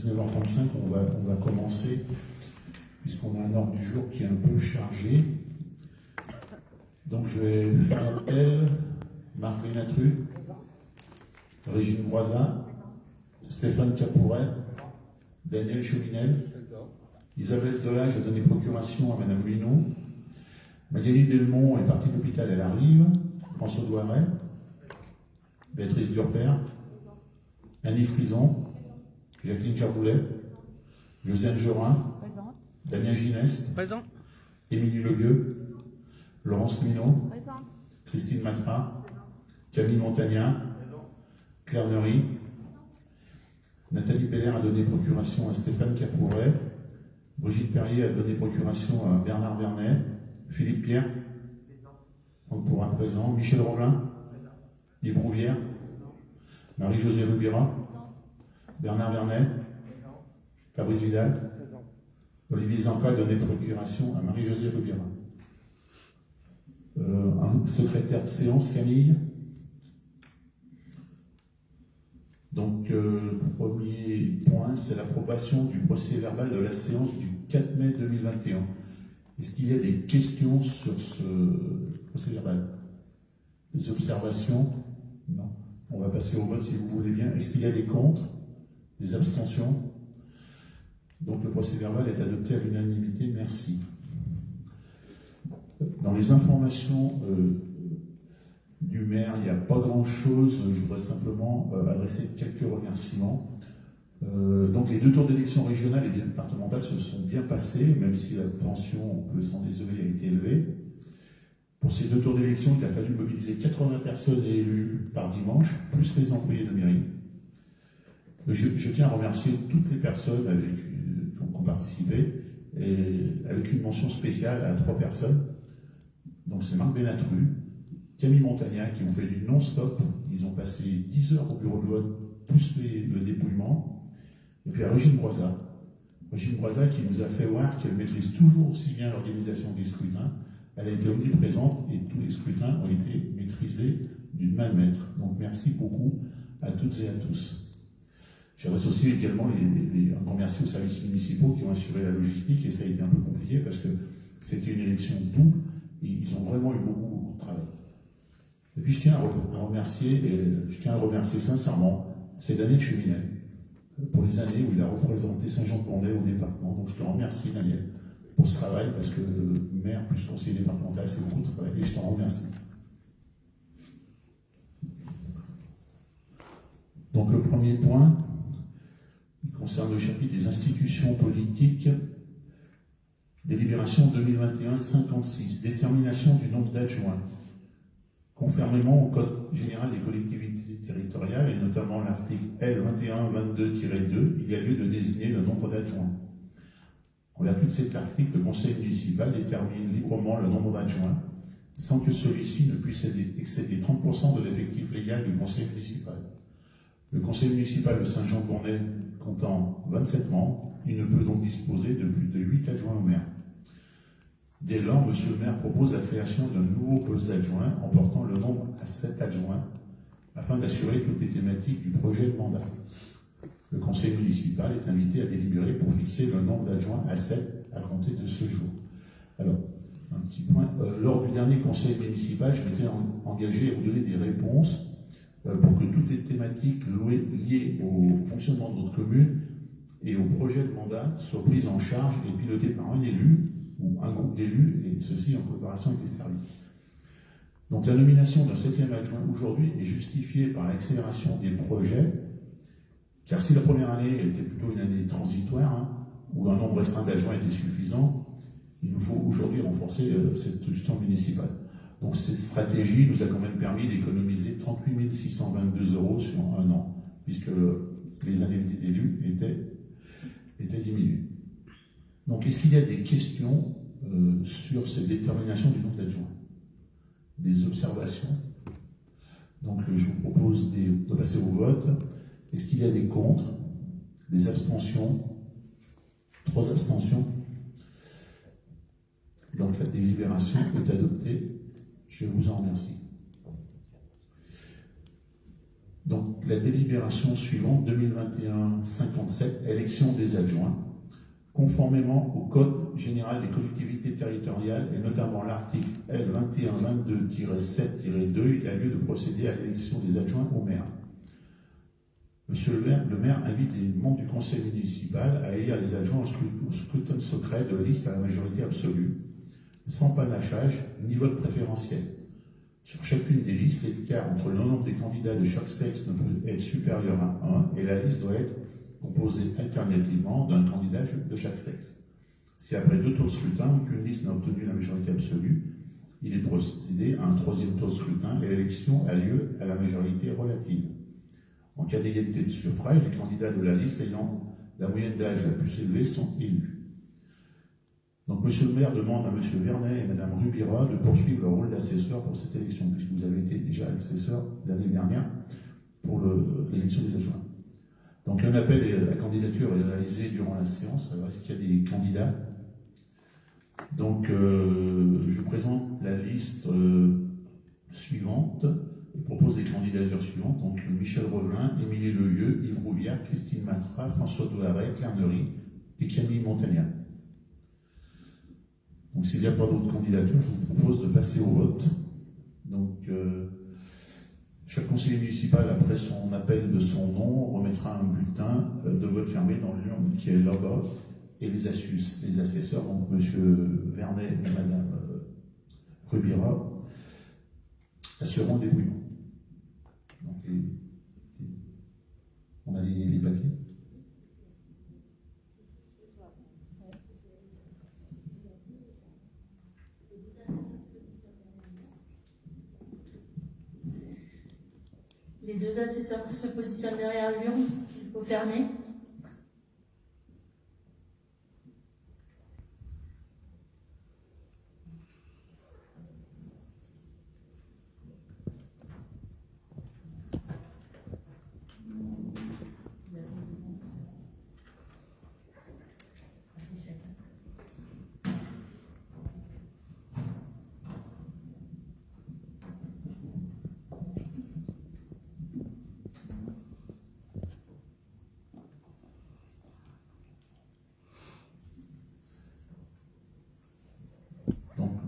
19h35, on va commencer, puisqu'on a un ordre du jour qui est un peu chargé. Donc je vais faire appel Marc Bénatru, Régine Broisin, Stéphane Capouret, Daniel Cheminel, Isabelle Delage a donné procuration à Madame Luineau, Magali Delmont est partie de l'hôpital, elle arrive, François Douaret, Béatrice Durper, Annie Frison, Jacqueline Charboulet, Josiane Jorin, Présente. Damien Gineste, Présent. Émilie Legueux, Laurence Minot, Présente. Christine Matra, Camille Montagnat, Claire Neury, Nathalie Peller a donné procuration à Stéphane Capouret, Brigitte Perrier a donné procuration à Bernard Vernet, Philippe Pierre, on pourra présent, Michel Rollin, Yves Rouvière, Marie-Josée Rubira, Bernard Vernet, Fabrice Vidal, Olivier Zanca a donné procuration à Marie-Josée Rubira. Un secrétaire de séance, Camille. Donc, le premier point, c'est l'approbation du procès-verbal de la séance du 4 mai 2021. Est-ce qu'il y a des questions sur ce procès-verbal? Des observations? Non. On va passer au vote si vous voulez bien. Est-ce qu'il y a des contre? Des abstentions? Donc, le procès-verbal est adopté à l'unanimité. Merci. Dans les informations du maire, il n'y a pas grand-chose. Je voudrais simplement adresser quelques remerciements. Donc les deux tours d'élection régionales et départementales se sont bien passés, même si la tension, on peut s'en désoler, a été élevée. Pour ces deux tours d'élection, il a fallu mobiliser 80 personnes et élus par dimanche, plus les employés de mairie. Je tiens à remercier toutes les personnes qui ont participé, et avec une mention spéciale à 3 personnes. Donc c'est Marc Bénatru, Camille Montagnat qui ont fait du non-stop. Ils ont passé 10 heures au bureau de vote, plus le dépouillement. Et puis à Régine Broisin. Régine Broisin qui nous a fait voir qu'elle maîtrise toujours aussi bien l'organisation des scrutins. Elle a été omniprésente et tous les scrutins ont été maîtrisés d'une main de maître. Donc merci beaucoup à toutes et à tous. J'adresse aussi également un grand merci aux services municipaux qui ont assuré la logistique, et ça a été un peu compliqué parce que c'était une élection double et ils ont vraiment eu beaucoup de travail. Et puis je tiens à remercier sincèrement c'est Daniel Cheminel pour les années où il a représenté Saint-Jean-de-Condé au département. Donc je te remercie Daniel pour ce travail, parce que maire plus conseiller départemental, c'est beaucoup de travail, et je t'en remercie. Donc le premier point, il concerne le chapitre des institutions politiques. Délibération 2021-56, détermination du nombre d'adjoints. Conformément au Code général des collectivités territoriales, et notamment l'article L2122-2, il y a lieu de désigner le nombre d'adjoints. En vertu de cet article, le conseil municipal détermine librement le nombre d'adjoints, sans que celui-ci ne puisse excéder 30% de l'effectif légal du conseil municipal. Le conseil municipal de Saint-Jean-de-Condé comptant 27 membres, il ne peut donc disposer de plus de 8 adjoints au maire. Dès lors, M. le maire propose la création d'un nouveau poste d'adjoint en portant le nombre à 7 adjoints afin d'assurer toutes les thématiques du projet de mandat. Le conseil municipal est invité à délibérer pour fixer le nombre d'adjoints à 7 à compter de ce jour. Alors, un petit point. Lors du dernier conseil municipal, je m'étais engagé à vous donner des réponses pour que toutes les thématiques liées au fonctionnement de notre commune et au projet de mandat soient prises en charge et pilotées par un élu ou un groupe d'élus, et ceci en coopération avec les services. Donc la nomination d'un 7e adjoint aujourd'hui est justifiée par l'accélération des projets, car si la première année était plutôt une année transitoire, où un nombre restreint d'adjoints était suffisant, il nous faut aujourd'hui renforcer cette gestion municipale. Donc cette stratégie nous a quand même permis d'économiser 38 622 € sur un an, puisque les indemnités d'élus étaient diminuées. Donc, est-ce qu'il y a des questions sur cette détermination du nombre d'adjoints? Des observations? Donc, je vous propose de passer au vote. Est-ce qu'il y a des contre? Des abstentions? 3 abstentions. Donc, la délibération est adoptée. Je vous en remercie. Donc, la délibération suivante, 2021-57, élection adjoints, conformément au Code général des collectivités territoriales et notamment l'article L2122-7-2, il a lieu de procéder à l'élection des adjoints au maire. Monsieur le maire invite les membres du conseil municipal à élire les adjoints au scrutin secret de liste à la majorité absolue, sans panachage ni vote préférentiel. Sur chacune des listes, l'écart entre le nombre des candidats de chaque sexe ne peut être supérieur à 1 et la liste doit être composée alternativement d'un candidat de chaque sexe. Si après 2 tours de scrutin ou qu'une liste n'a obtenu la majorité absolue, il est procédé à un 3e tour de scrutin et l'élection a lieu à la majorité relative. En cas d'égalité de suffrage, les candidats de la liste ayant la moyenne d'âge la plus élevée sont élus. Donc, Monsieur le maire demande à Monsieur Vernet et Madame Rubira de poursuivre leur rôle d'assesseur pour cette élection, puisque vous avez été déjà assesseur l'année dernière pour l'élection des adjoints. Donc, un appel à candidature est réalisé durant la séance. Alors, est-ce qu'il y a des candidats? Donc, je présente la liste suivante et propose les candidatures suivantes. Donc, Michel Rovelin, Émilie Lelieu, Yves Rouvière, Christine Matra, François Douaret, Claire Neury et Camille Montagnat. Donc, s'il n'y a pas d'autres candidatures, je vous propose de passer au vote. Donc, chaque conseiller municipal, après son appel de son nom, remettra un bulletin de vote fermé dans l'urne qui est là-bas. Et les assesseurs, donc M. Vernet et Mme Rubira, assureront le débrouillement. Donc, on a les papiers. Les 2 assesseurs se positionnent derrière l'urne, il faut fermer.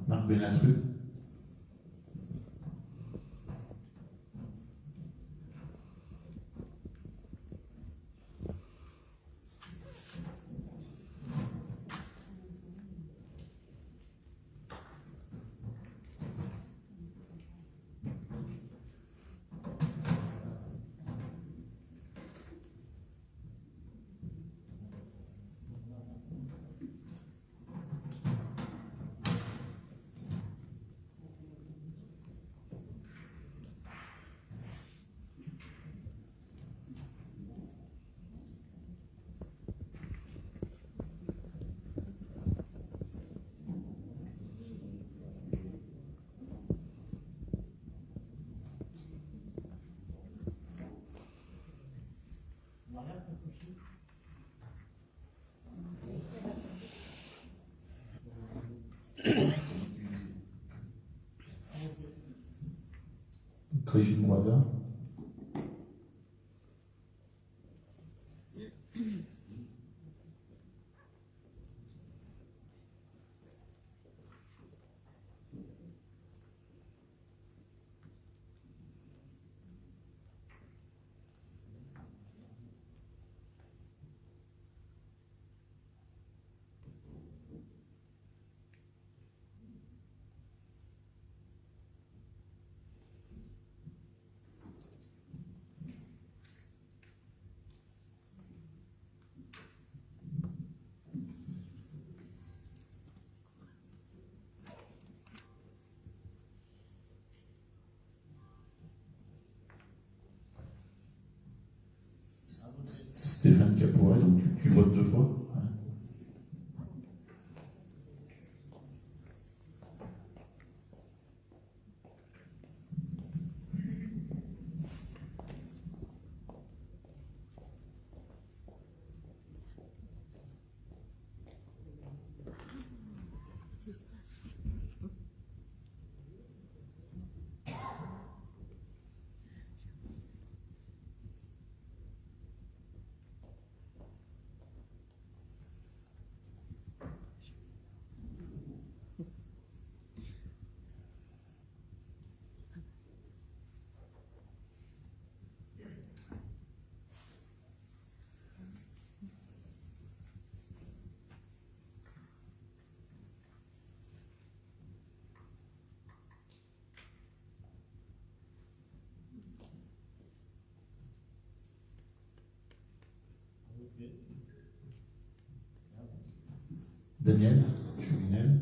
Marc Benatru. Régine Boisard. Stéphane Caporet, donc tu votes 2 fois. Hein. Daniel Chuminel.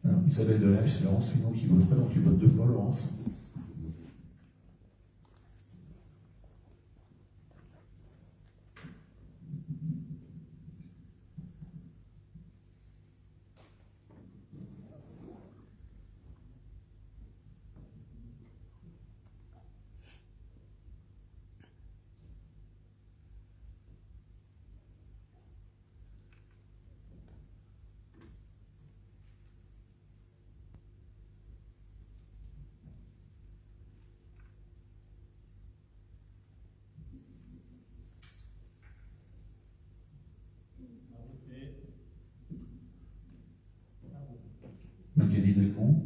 Alors, Isabelle Delage, c'est Laurence Tunon qui voterait, donc tu votes 2 fois, Laurence. Magali Delmont.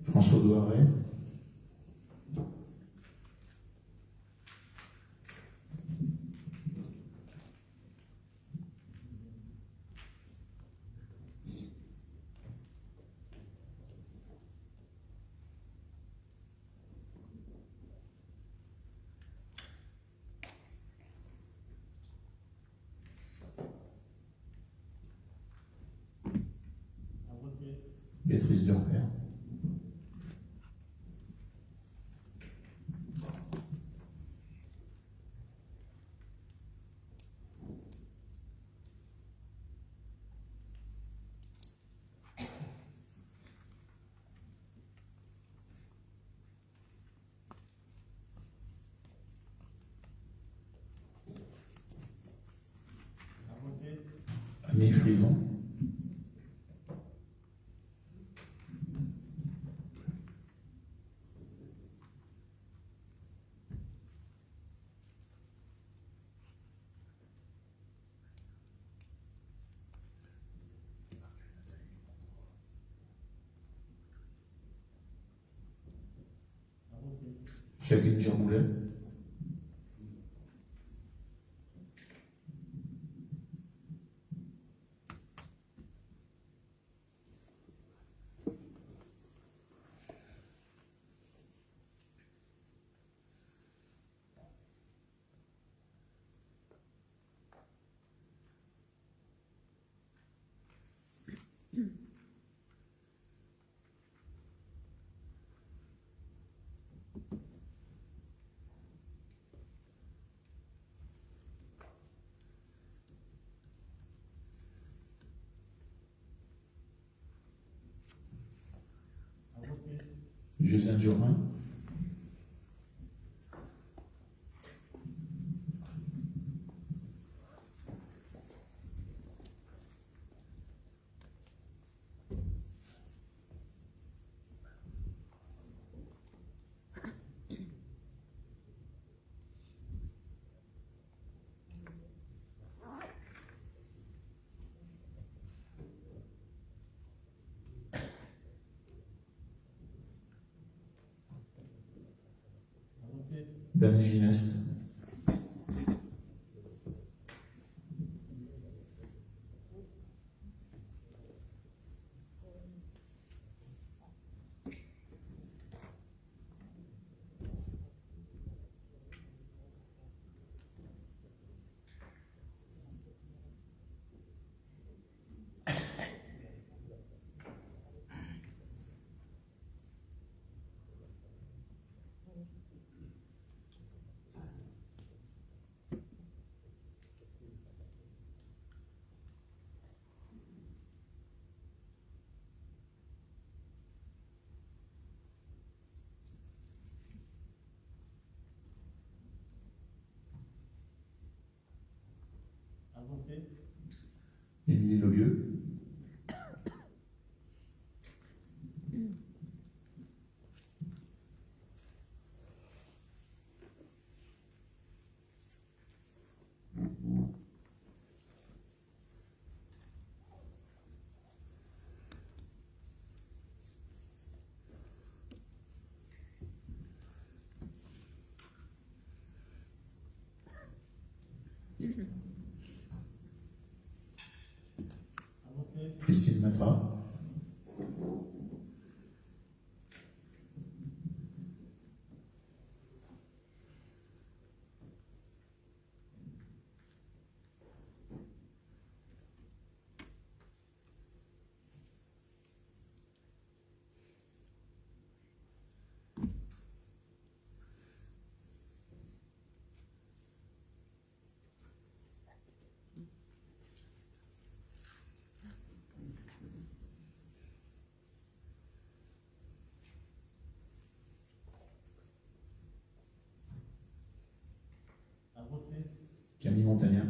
François Douaret. Béatrice Durper. Annie Frison. Jacqueline Germoulet. Josiane Jorin. Dany Gineste. Émilie Levieux. Christine Matra. Camille Montagna.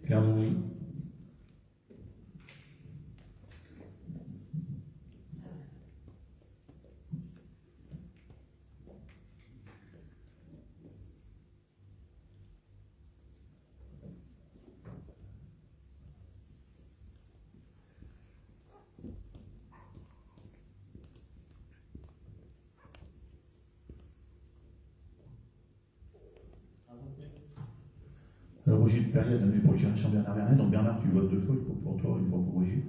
Claire Nourry. Brigitte Perrier a donné procuration Bernard Vernet. Donc Bernard, tu votes deux fois, une fois pour toi, une fois pour Brigitte.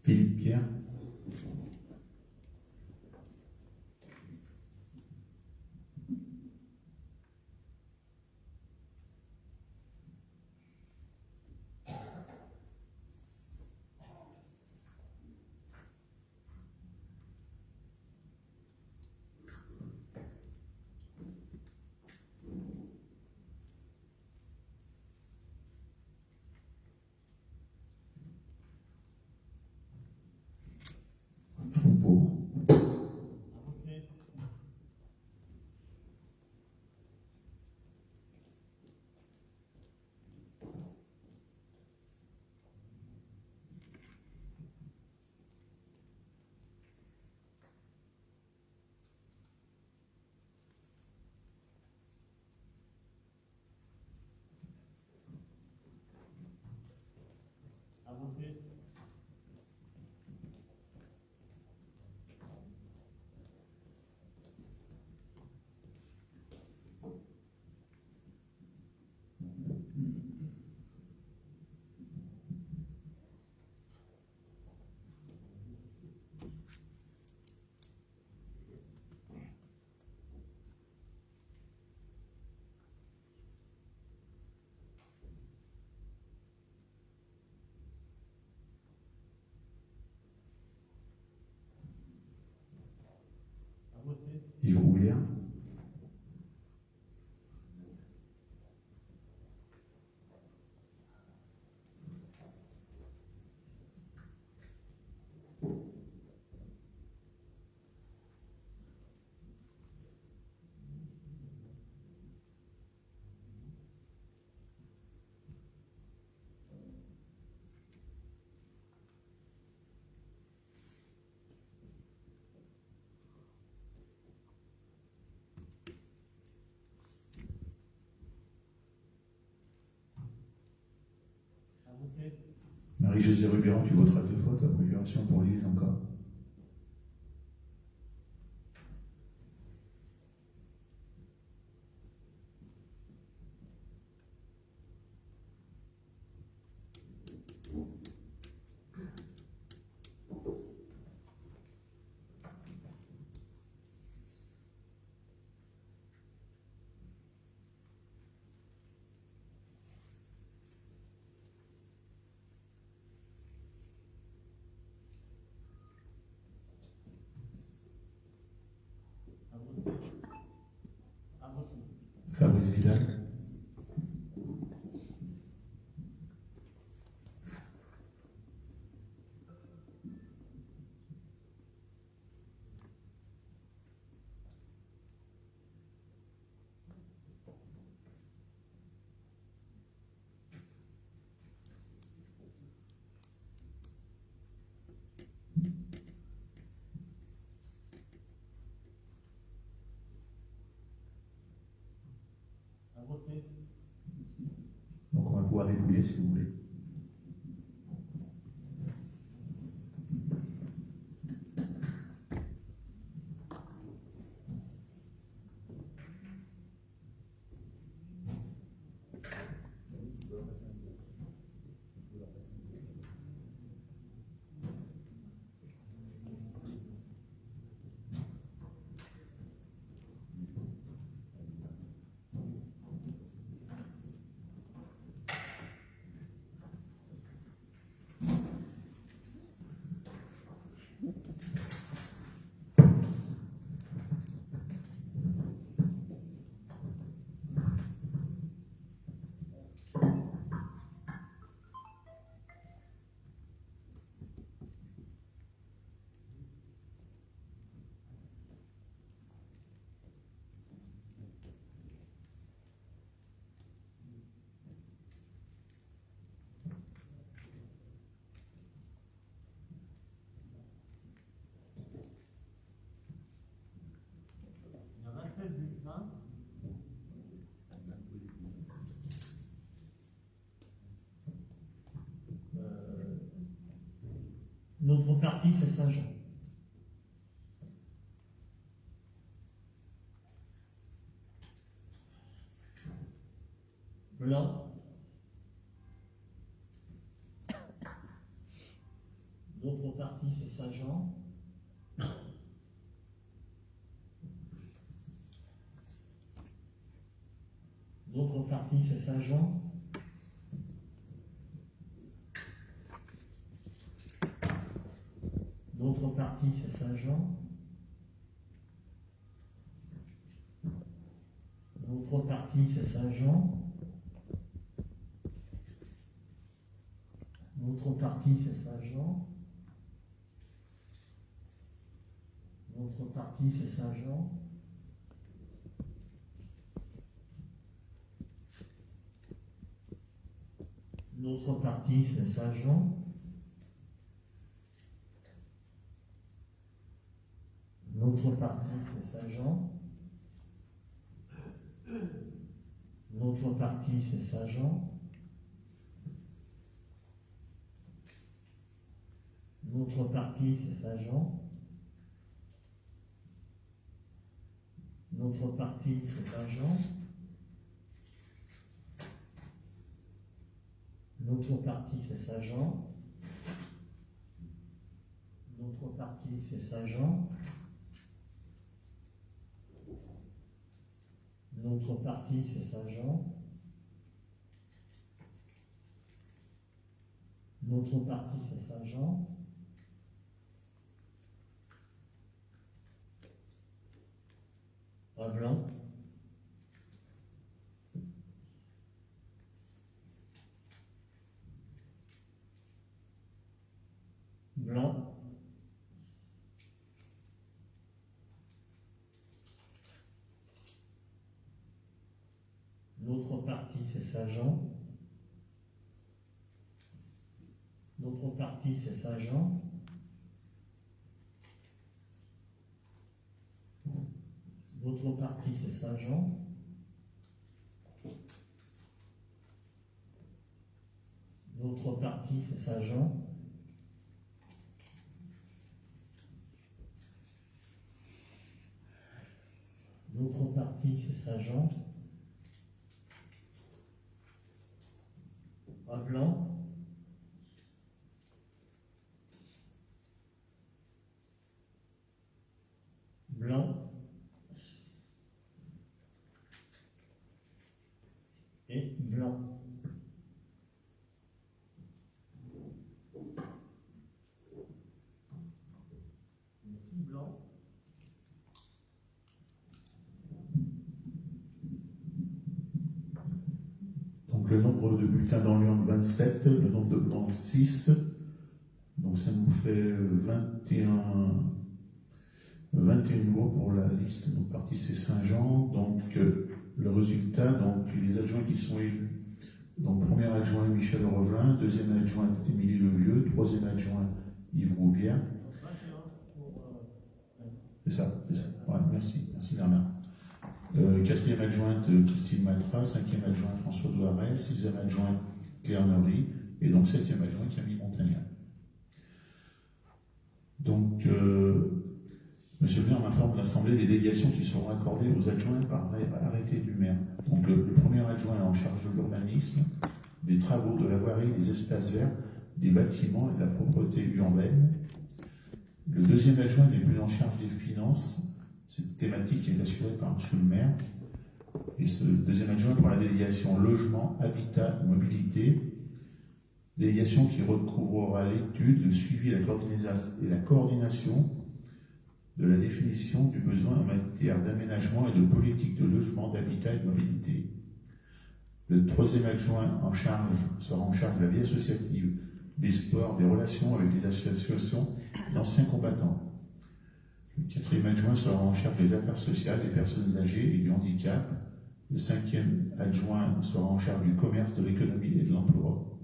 Philippe Pierre. Pour. Marie-Josée Rubéran, tu voteras 2 fois ta procuration pour Lise encore. Fabrice Vidal. Donc on va pouvoir dépouiller si vous voulez. Notre parti, c'est Saint-Jean. Blanc. Notre parti, c'est Saint-Jean. Notre parti, c'est Saint-Jean. Notre parti, c'est Saint-Jean. Notre parti, c'est Saint-Jean. Notre parti, c'est Saint-Jean. Notre parti, c'est Saint-Jean. Notre parti, c'est Saint-Jean. Notre parti, c'est Saint-Jean. Notre parti, c'est Saint-Jean. Notre parti, c'est Saint-Jean. Notre parti, c'est Saint-Jean. Notre parti, c'est Saint-Jean. Notre parti, c'est Saint-Jean. Notre parti, c'est Saint-Jean. Notre parti, c'est Saint-Jean. Un blanc. Blanc. Notre parti, c'est Saint-Jean. Notre parti, c'est Saint-Jean. Notre parti, c'est Saint-Jean. Notre parti, c'est Saint-Jean. L'autre partie, c'est Saint-Jean. À Blanc. Blanc. Et blanc. Blanc. Donc le nombre de bulletins dans l'urne 27, le nombre de blancs 6, donc ça nous fait 21 voix pour la liste. Donc parti c'est Saint-Jean, donc le résultat, donc les adjoints qui sont élus. Donc premier adjoint Michel Revelin, deuxième adjointe Émilie Levieux, troisième adjoint Yves Rouvière. C'est ça. Ouais, merci Bernard. Quatrième adjointe Christine Matra, cinquième adjoint François Douaret, sixième adjoint Claire Neury, et donc septième adjoint Camille Montagnat. Donc, Monsieur le maire m'informe de l'Assemblée des délégations qui seront accordées aux adjoints par arrêté du maire. Donc, le premier adjoint est en charge de l'urbanisme, des travaux, de la voirie, des espaces verts, des bâtiments et de la propreté urbaine. Le deuxième adjoint n'est plus en charge des finances. Cette thématique est assurée par Monsieur le maire. Et ce deuxième adjoint prend la délégation logement, habitat et mobilité. Délégation qui recouvrera l'étude, le suivi et la coordination de la définition du besoin en matière d'aménagement et de politique de logement, d'habitat et de mobilité. Le troisième adjoint sera en charge de la vie associative, des sports, des relations avec les associations d'anciens combattants. Le quatrième adjoint sera en charge des affaires sociales, des personnes âgées et du handicap. Le cinquième adjoint sera en charge du commerce, de l'économie et de l'emploi.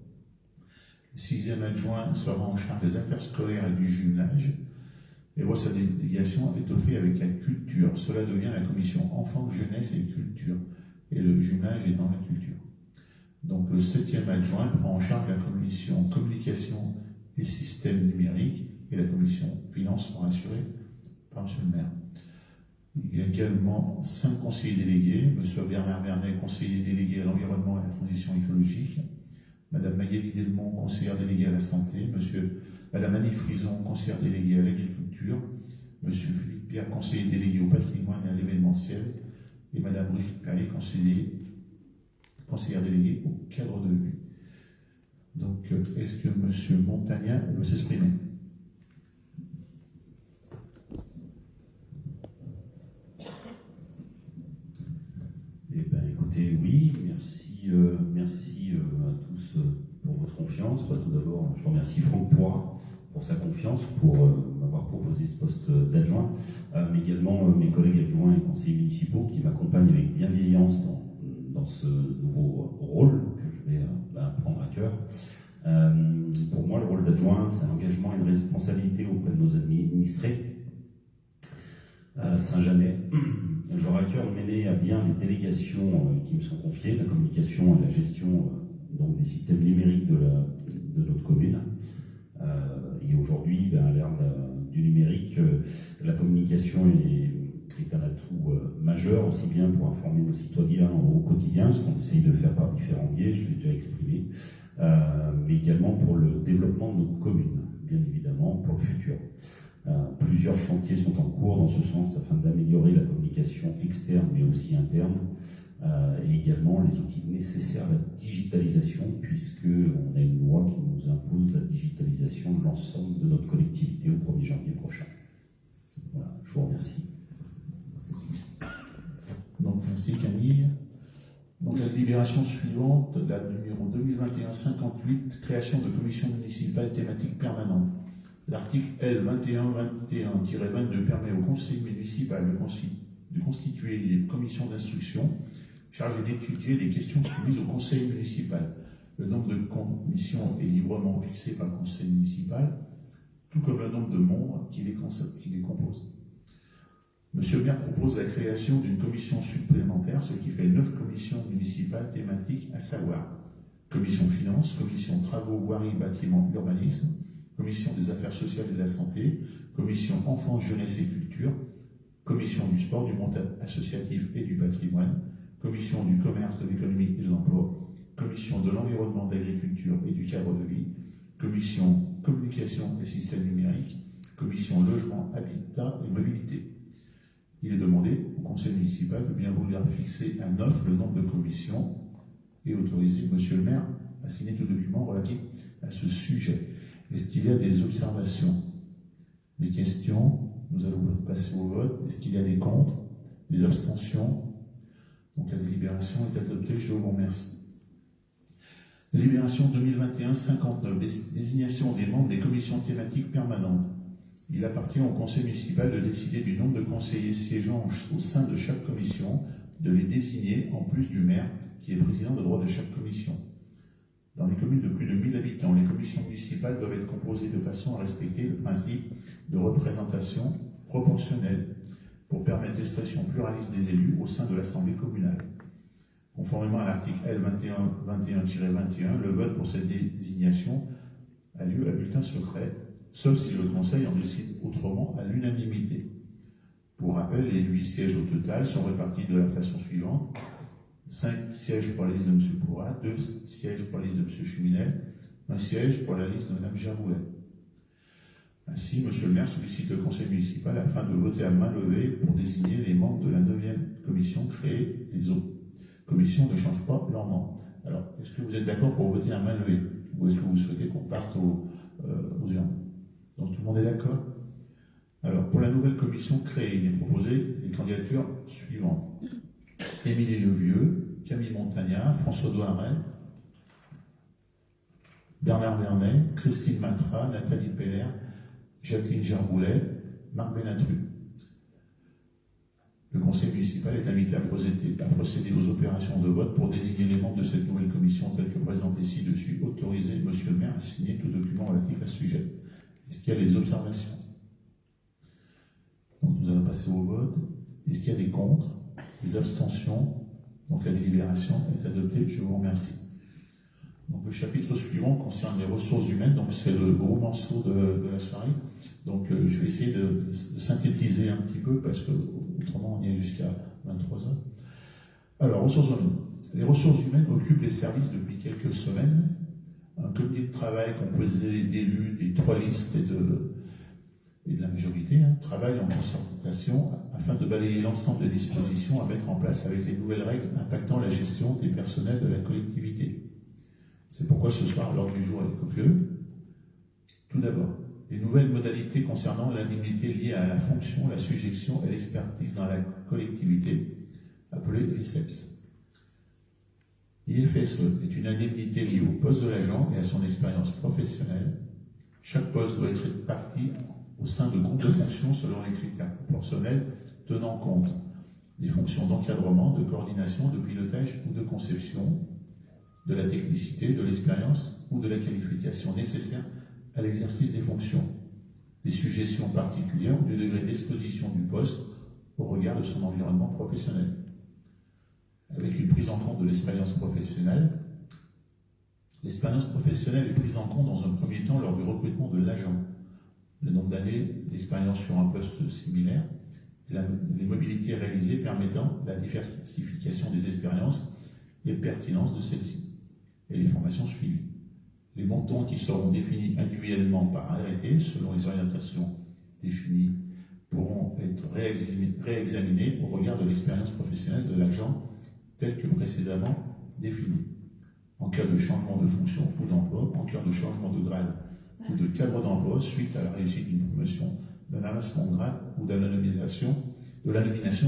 Le sixième adjoint sera en charge des affaires scolaires et du jumelage. Et voit sa délégation étoffée avec la culture. Cela devient la commission enfants, jeunesse et culture. Et le jumelage est dans la culture. Donc le septième adjoint prend en charge la commission communication et systèmes numériques. Et la commission finances sera assurée par M. le maire. Il y a également 5 conseillers délégués. M. Bernard Vernet, conseiller délégué à l'environnement et à la transition écologique. Mme Magali Delmont, conseillère déléguée à la santé. Madame Annie Frison, conseillère déléguée à l'agriculture. M. Philippe Pierre, conseiller délégué au patrimoine et à l'événementiel. Et Madame Brigitte Perrier, conseillère déléguée au cadre de vie. Donc, est-ce que M. Montagnat veut s'exprimer? Eh bien, écoutez, oui, merci à tous pour votre confiance. Tout d'abord, je remercie Franck Poirat pour sa confiance, pour m'avoir proposé ce poste d'adjoint, mais également mes collègues adjoints et conseillers municipaux qui m'accompagnent avec bienveillance dans ce nouveau rôle que je vais prendre à cœur. Pour moi, le rôle d'adjoint, c'est un engagement et une responsabilité auprès de nos administrés. Saint-Jeanais, j'aurai à cœur de mener à bien les délégations qui me sont confiées, la communication et la gestion donc des systèmes numériques de notre commune. Et aujourd'hui, à l'ère du numérique, la communication est un atout majeur, aussi bien pour informer nos citoyens au quotidien, ce qu'on essaye de faire par différents biais, je l'ai déjà exprimé, mais également pour le développement de notre commune, bien évidemment, pour le futur. Plusieurs chantiers sont en cours dans ce sens afin d'améliorer la communication externe mais aussi interne et également les outils nécessaires à la digitalisation puisqu'on a une loi qui nous impose la digitalisation de l'ensemble de notre collectivité au 1er janvier prochain. Voilà, je vous remercie. Donc merci Camille. Donc la délibération suivante, la numéro 2021-58, création de commission municipale thématique permanente. L'article L 2121-22 permet au conseil municipal de constituer des commissions d'instruction chargées d'étudier les questions soumises au conseil municipal. Le nombre de commissions est librement fixé par le conseil municipal, tout comme le nombre de membres qui les composent. Monsieur le maire propose la création d'une commission supplémentaire, ce qui fait 9 commissions municipales thématiques, à savoir commission finances, commission travaux, voirie, bâtiments, urbanisme, commission des affaires sociales et de la santé, commission enfance, jeunesse et culture, commission du sport, du monde associatif et du patrimoine, commission du commerce, de l'économie et de l'emploi, commission de l'environnement, de l'agriculture et du cadre de vie, commission communication et systèmes numériques, commission logement, habitat et mobilité. Il est demandé au conseil municipal de bien vouloir fixer à 9 le nombre de commissions et autoriser monsieur le maire à signer tout document relatif à ce sujet. Est-ce qu'il y a des observations, des questions? Nous allons passer au vote. Est-ce qu'il y a des contre, des abstentions? Donc la délibération est adoptée. Je vous remercie. Délibération 2021-59, désignation des membres des commissions thématiques permanentes. Il appartient au conseil municipal de décider du nombre de conseillers siégeant au sein de chaque commission, de les désigner en plus du maire, qui est président de droit de chaque commission. Dans les communes de plus de 1000 habitants, les commissions municipales doivent être composées de façon à respecter le principe de représentation proportionnelle pour permettre l'expression pluraliste des élus au sein de l'Assemblée communale. Conformément à l'article L 21-21-21, le vote pour cette désignation a lieu à bulletin secret, sauf si le Conseil en décide autrement à l'unanimité. Pour rappel, les 8 sièges au total sont répartis de la façon suivante: 5 sièges pour la liste de M. Pourrat, 2 sièges pour la liste de M. Chuminel, 1 siège pour la liste de Mme Gerboulet. Ainsi, M. le maire sollicite le conseil municipal afin de voter à main levée pour désigner les membres de la 9e commission créée. Les autres commissions ne changent pas leurs membres. Alors, est-ce que vous êtes d'accord pour voter à main levée, ou est-ce que vous souhaitez qu'on parte aux urnes? Donc tout le monde est d'accord? Alors, pour la nouvelle commission créée, il est proposé les candidatures suivantes: Émilie Levieux, Camille Montagnard, François Douaret, Bernard Vernet, Christine Matra, Nathalie Peller, Jacqueline Gerboulet, Marc Benatru. Le conseil municipal est invité à procéder aux opérations de vote pour désigner les membres de cette nouvelle commission telle que présentée ci-dessus. Autoriser monsieur le maire à signer tout document relatif à ce sujet. Est-ce qu'il y a des observations? Donc nous allons passer au vote. Est-ce qu'il y a des contre, des abstentions? Donc la délibération est adoptée. Je vous remercie. Donc le chapitre suivant concerne les ressources humaines. Donc c'est le gros morceau de la soirée. Donc je vais essayer de synthétiser un petit peu parce que autrement on y est jusqu'à 23h. Alors, ressources humaines. Les ressources humaines occupent les services depuis quelques semaines. Un comité de travail composé d'élus des 3 listes et de la majorité travaille en concertation afin de balayer l'ensemble des dispositions à mettre en place avec les nouvelles règles impactant la gestion des personnels de la collectivité. C'est pourquoi ce soir, l'ordre du jour est copieux. Tout d'abord, les nouvelles modalités concernant l'indemnité liée à la fonction, la sujéction et l'expertise dans la collectivité, appelée IFSEPS. L'IFSE est une indemnité liée au poste de l'agent et à son expérience professionnelle. Chaque poste doit être réparti au sein de groupes de fonctions selon les critères proportionnels tenant compte des fonctions d'encadrement, de coordination, de pilotage ou de conception, de la technicité, de l'expérience ou de la qualification nécessaire à l'exercice des fonctions, des sujétions particulières ou du degré d'exposition du poste au regard de son environnement professionnel. Avec une prise en compte de l'expérience professionnelle, l'expérience professionnelle est prise en compte dans un premier temps lors du recrutement de l'agent, le nombre d'années d'expérience sur un poste similaire, et les mobilités réalisées permettant la diversification des expériences et pertinence de celles-ci, et les formations suivies. Les montants qui seront définis individuellement par arrêté, selon les orientations définies, pourront être réexaminés au regard de l'expérience professionnelle de l'agent telle que précédemment définie. En cas de changement de fonction ou d'emploi, en cas de changement de grade ou de cadre d'emploi suite à la réussite d'une promotion, d'un avancement de grade ou de la nomination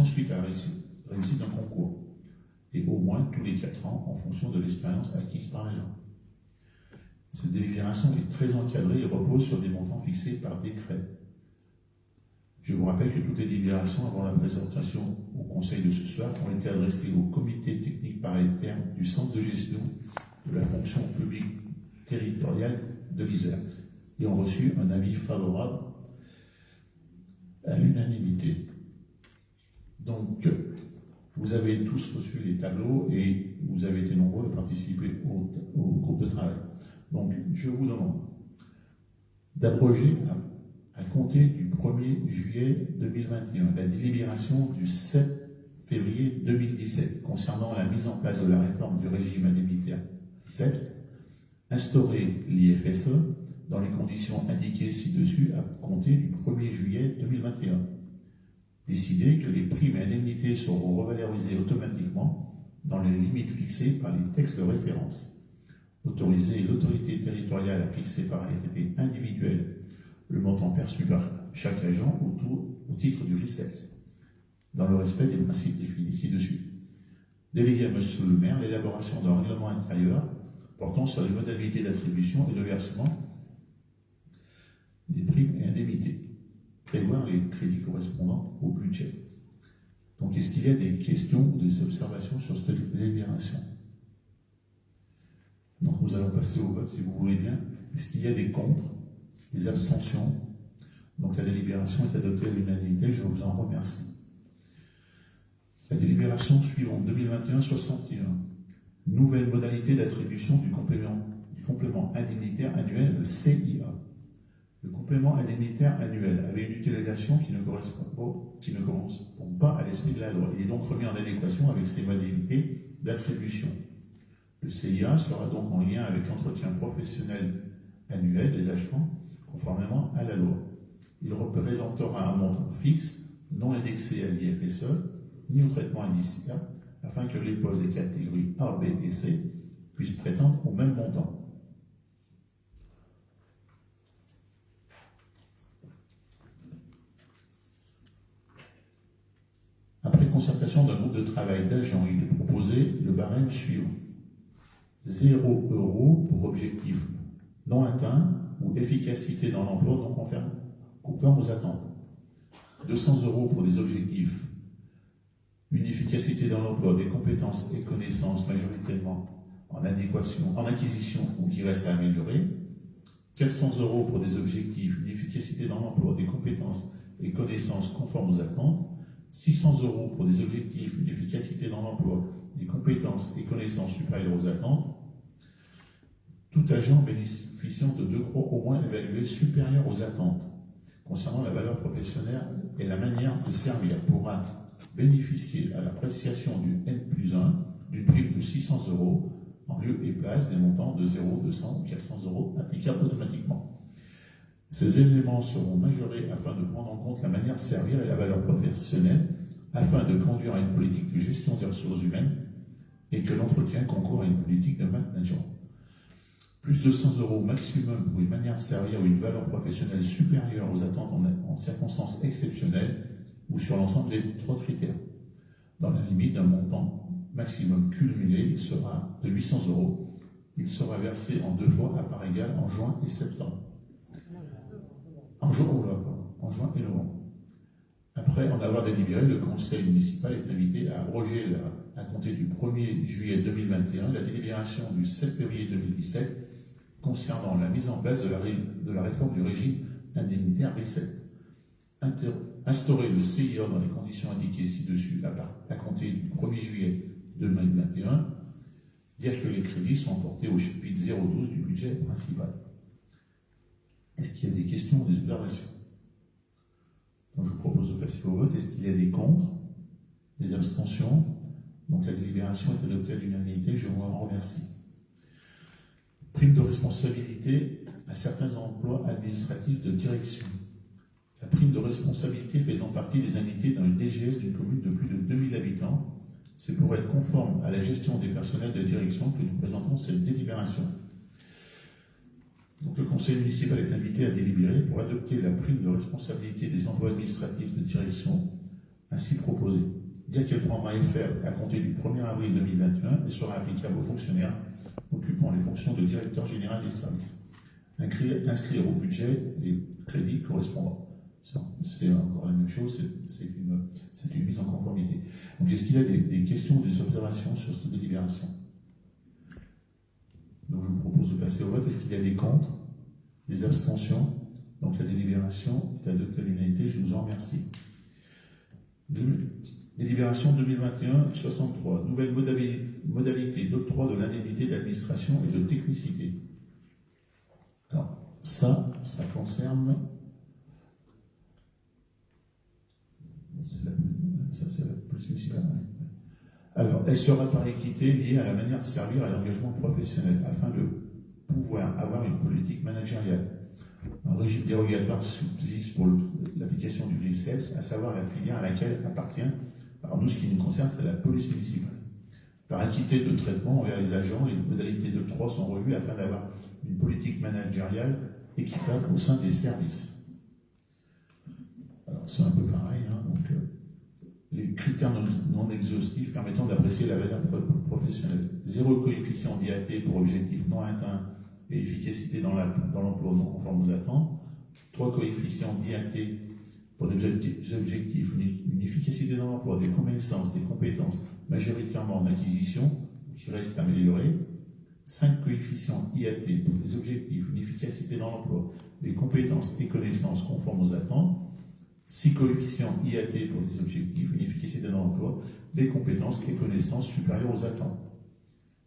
suite à la réussite d'un concours, et au moins tous les 4 ans en fonction de l'expérience acquise par l'agent. Cette délibération est très encadrée et repose sur des montants fixés par décret. Je vous rappelle que toutes les délibérations avant la présentation au Conseil de ce soir ont été adressées au comité technique par interne du centre de gestion de la fonction publique territoriale de l'Isère et ont reçu un avis favorable à l'unanimité. Donc, Vous avez tous reçu les tableaux et vous avez été nombreux à participer au groupe de travail. Donc, je vous demande d'abroger à compter du 1er juillet 2021 la délibération du 7 février 2017 concernant la mise en place de la réforme du régime indemnitaire RICEPT, instaurer l'IFSE dans les conditions indiquées ci-dessus à compter du 1er juillet 2021. Décider que les primes et indemnités seront revalorisées automatiquement dans les limites fixées par les textes de référence. Autoriser l'autorité territoriale à fixer par arrêté individuel le montant perçu par chaque agent au titre du RICEPT, dans le respect des principes définis ci-dessus. Déléguer à Monsieur le maire l'élaboration d'un règlement intérieur portant sur les modalités d'attribution et de versement des primes et indemnités. Prévoir les crédits correspondant au budget. Donc, est-ce qu'il y a des questions ou des observations sur cette délibération? Donc, nous allons passer au vote, si vous voulez bien. Est-ce qu'il y a des contre, des abstentions? Donc, la délibération est adoptée à l'unanimité. Je vous en remercie. La délibération suivante, 2021-61. Nouvelle modalité d'attribution du complément indemnitaire annuel, le CIA. Le complément indemnitaire annuel avait une utilisation qui ne correspond pas à l'esprit de la loi. Il est donc remis en adéquation avec ses modalités d'attribution. Le CIA sera donc en lien avec l'entretien professionnel annuel des agents, conformément à la loi. Il représentera un montant fixe, non indexé à l'IFSE, ni au traitement indiciaire, afin que les postes des catégories A, B et C puissent prétendre au même montant. Après concertation d'un groupe de travail d'agents, il est proposé le barème suivant. 0 € pour objectif non atteint ou efficacité dans l'emploi non conforme aux attentes. 200 € pour des objectifs. Une efficacité dans l'emploi, des compétences et connaissances majoritairement en acquisition ou qui restent à améliorer. 400 € pour des objectifs, une efficacité dans l'emploi, des compétences et connaissances conformes aux attentes. 600 € pour des objectifs, une efficacité dans l'emploi, des compétences et connaissances supérieures aux attentes. Tout agent bénéficiant de 2 croix au moins évaluées supérieures aux attentes concernant la valeur professionnelle et la manière de servir pourra bénéficier à l'appréciation du N+1 d'une prime de 600 € en lieu et place des montants de 0, 200 ou 400 € applicables automatiquement. Ces éléments seront majorés afin de prendre en compte la manière de servir et la valeur professionnelle, afin de conduire à une politique de gestion des ressources humaines et que l'entretien concourt à une politique de management. Plus de 100 € maximum pour une manière de servir ou une valeur professionnelle supérieure aux attentes en circonstances exceptionnelles ou sur l'ensemble des 3 critères. Dans la limite d'un montant maximum cumulé sera de 800 €. Il sera versé en 2 fois à part égale en juin et septembre. En juin et novembre. Après en avoir délibéré, le conseil municipal est invité à abroger, à compter du 1er juillet 2021, la délibération du 7 février 2017 concernant la mise en place de la réforme du régime indemnitaire RICEPT. Instaurer le CIA dans les conditions indiquées ci-dessus à compter du 1er juillet 2021, dire que les crédits sont portés au chapitre 012 du budget principal. Est-ce qu'il y a des questions ou des observations? Donc je vous propose de passer au vote. Est-ce qu'il y a des contre, des abstentions? Donc la délibération est adoptée à l'unanimité. Je vous en remercie. Prime de responsabilité à certains emplois administratifs de direction. La prime de responsabilité faisant partie des indemnités dans une DGS d'une commune de plus de 2000 habitants, c'est pour être conforme à la gestion des personnels de direction que nous présentons cette délibération. Donc le conseil municipal est invité à délibérer pour adopter la prime de responsabilité des emplois administratifs de direction ainsi proposée. Dire qu'elle prendra effet à compter du 1er avril 2021 et sera applicable aux fonctionnaires occupant les fonctions de directeur général des services. Inscrire au budget les crédits correspondants. C'est encore la même chose, c'est une mise en conformité. Donc est-ce qu'il y a des questions ou des observations sur cette délibération? Donc je vous propose de passer au vote. Est-ce qu'il y a des contre, des abstentions? Donc la délibération est adoptée à l'unanimité. Je vous en remercie. Délibération 2021-63, nouvelle modalité d'octroi de l'indemnité d'administration et de technicité. Alors, ça concerne. Ça, c'est la police municipale. Alors, elle sera par équité liée à la manière de servir et à l'engagement professionnel afin de pouvoir avoir une politique managériale. Un régime dérogatoire subsiste pour l'application du RICES, à savoir la filière à laquelle appartient. Alors, nous, ce qui nous concerne, c'est la police municipale. Par équité de traitement envers les agents, les modalités d'octroi sont revues afin d'avoir une politique managériale équitable au sein des services. Alors, c'est un peu pareil, hein, donc, les critères non exhaustifs permettant d'apprécier la valeur professionnelle. 0 coefficient d'IAT pour objectif non atteint et efficacité dans l'emploi non conforme aux attentes. 3 coefficients d'IAT pour des objectifs, une efficacité dans l'emploi, des connaissances, des compétences, majoritairement en acquisition, qui restent améliorées. 5 coefficients IAT pour des objectifs, une efficacité dans l'emploi, des compétences et connaissances conformes aux attentes. 6 coefficients IAT pour des objectifs, une efficacité dans l'emploi, des compétences et connaissances supérieures aux attentes.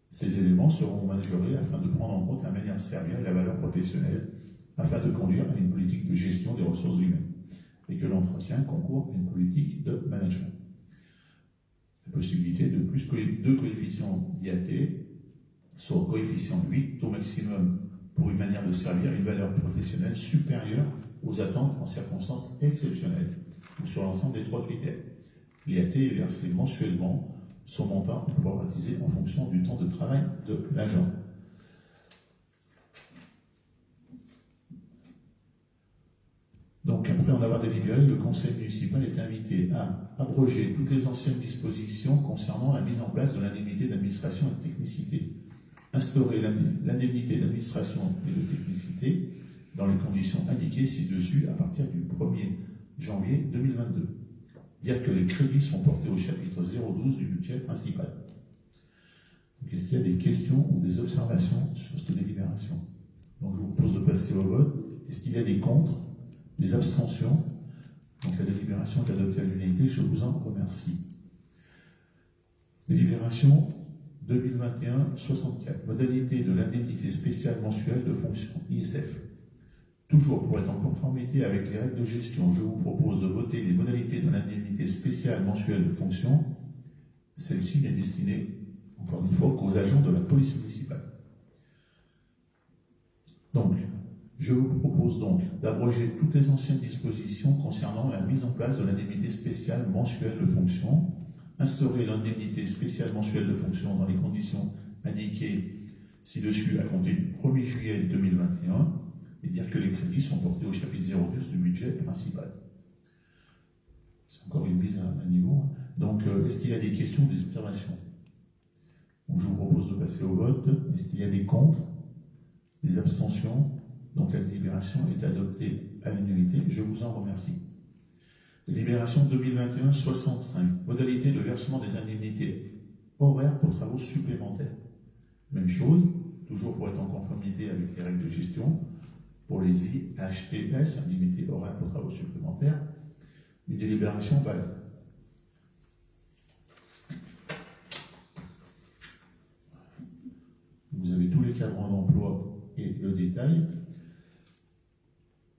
Ces éléments seront majorés afin de prendre en compte la manière de servir et la valeur professionnelle, afin de conduire à une politique de gestion des ressources humaines et que l'entretien concourt à une politique de management. La possibilité de plus que 2 coefficients d'IAT, soit coefficient 8, taux maximum pour une manière de servir une valeur professionnelle supérieure aux attentes en circonstances exceptionnelles ou sur l'ensemble des 3 critères. L'IAT est versé mensuellement, son montant est proratisé en fonction du temps de travail de l'agent. Donc, après en avoir délibéré, le conseil municipal est invité à abroger toutes les anciennes dispositions concernant la mise en place de l'indemnité d'administration et de technicité, instaurer l'indemnité d'administration et de technicité dans les conditions indiquées ci-dessus à partir du 1er janvier 2022. Dire que les crédits sont portés au chapitre 012 du budget principal. Donc, est-ce qu'il y a des questions ou des observations sur cette délibération? Donc, je vous propose de passer au vote. Est-ce qu'il y a des contre, des abstentions? Donc, la délibération est adoptée à l'unanimité. Je vous en remercie. Délibération 2021-64. Modalité de l'indemnité spéciale mensuelle de fonction ISF. Toujours pour être en conformité avec les règles de gestion, je vous propose de voter les modalités de l'indemnité spéciale mensuelle de fonction. Celle-ci n'est destinée, encore une fois, qu'aux agents de la police municipale. Donc, je vous propose donc d'abroger toutes les anciennes dispositions concernant la mise en place de l'indemnité spéciale mensuelle de fonction, instaurer l'indemnité spéciale mensuelle de fonction dans les conditions indiquées ci-dessus à compter du 1er juillet 2021, et dire que les crédits sont portés au chapitre 010 du budget principal. C'est encore une mise à niveau. Donc, est-ce qu'il y a des questions ou des observations? Donc, je vous propose de passer au vote. Est-ce qu'il y a des contre, des abstentions? Donc, la délibération est adoptée à l'unanimité. Je vous en remercie. Délibération 2021-65. Modalité de versement des indemnités horaires pour travaux supplémentaires. Même chose, toujours pour être en conformité avec les règles de gestion. Pour les IHTS, indemnité horaire pour travaux supplémentaires, une délibération valable. Vous avez tous les cadrans d'emploi et le détail.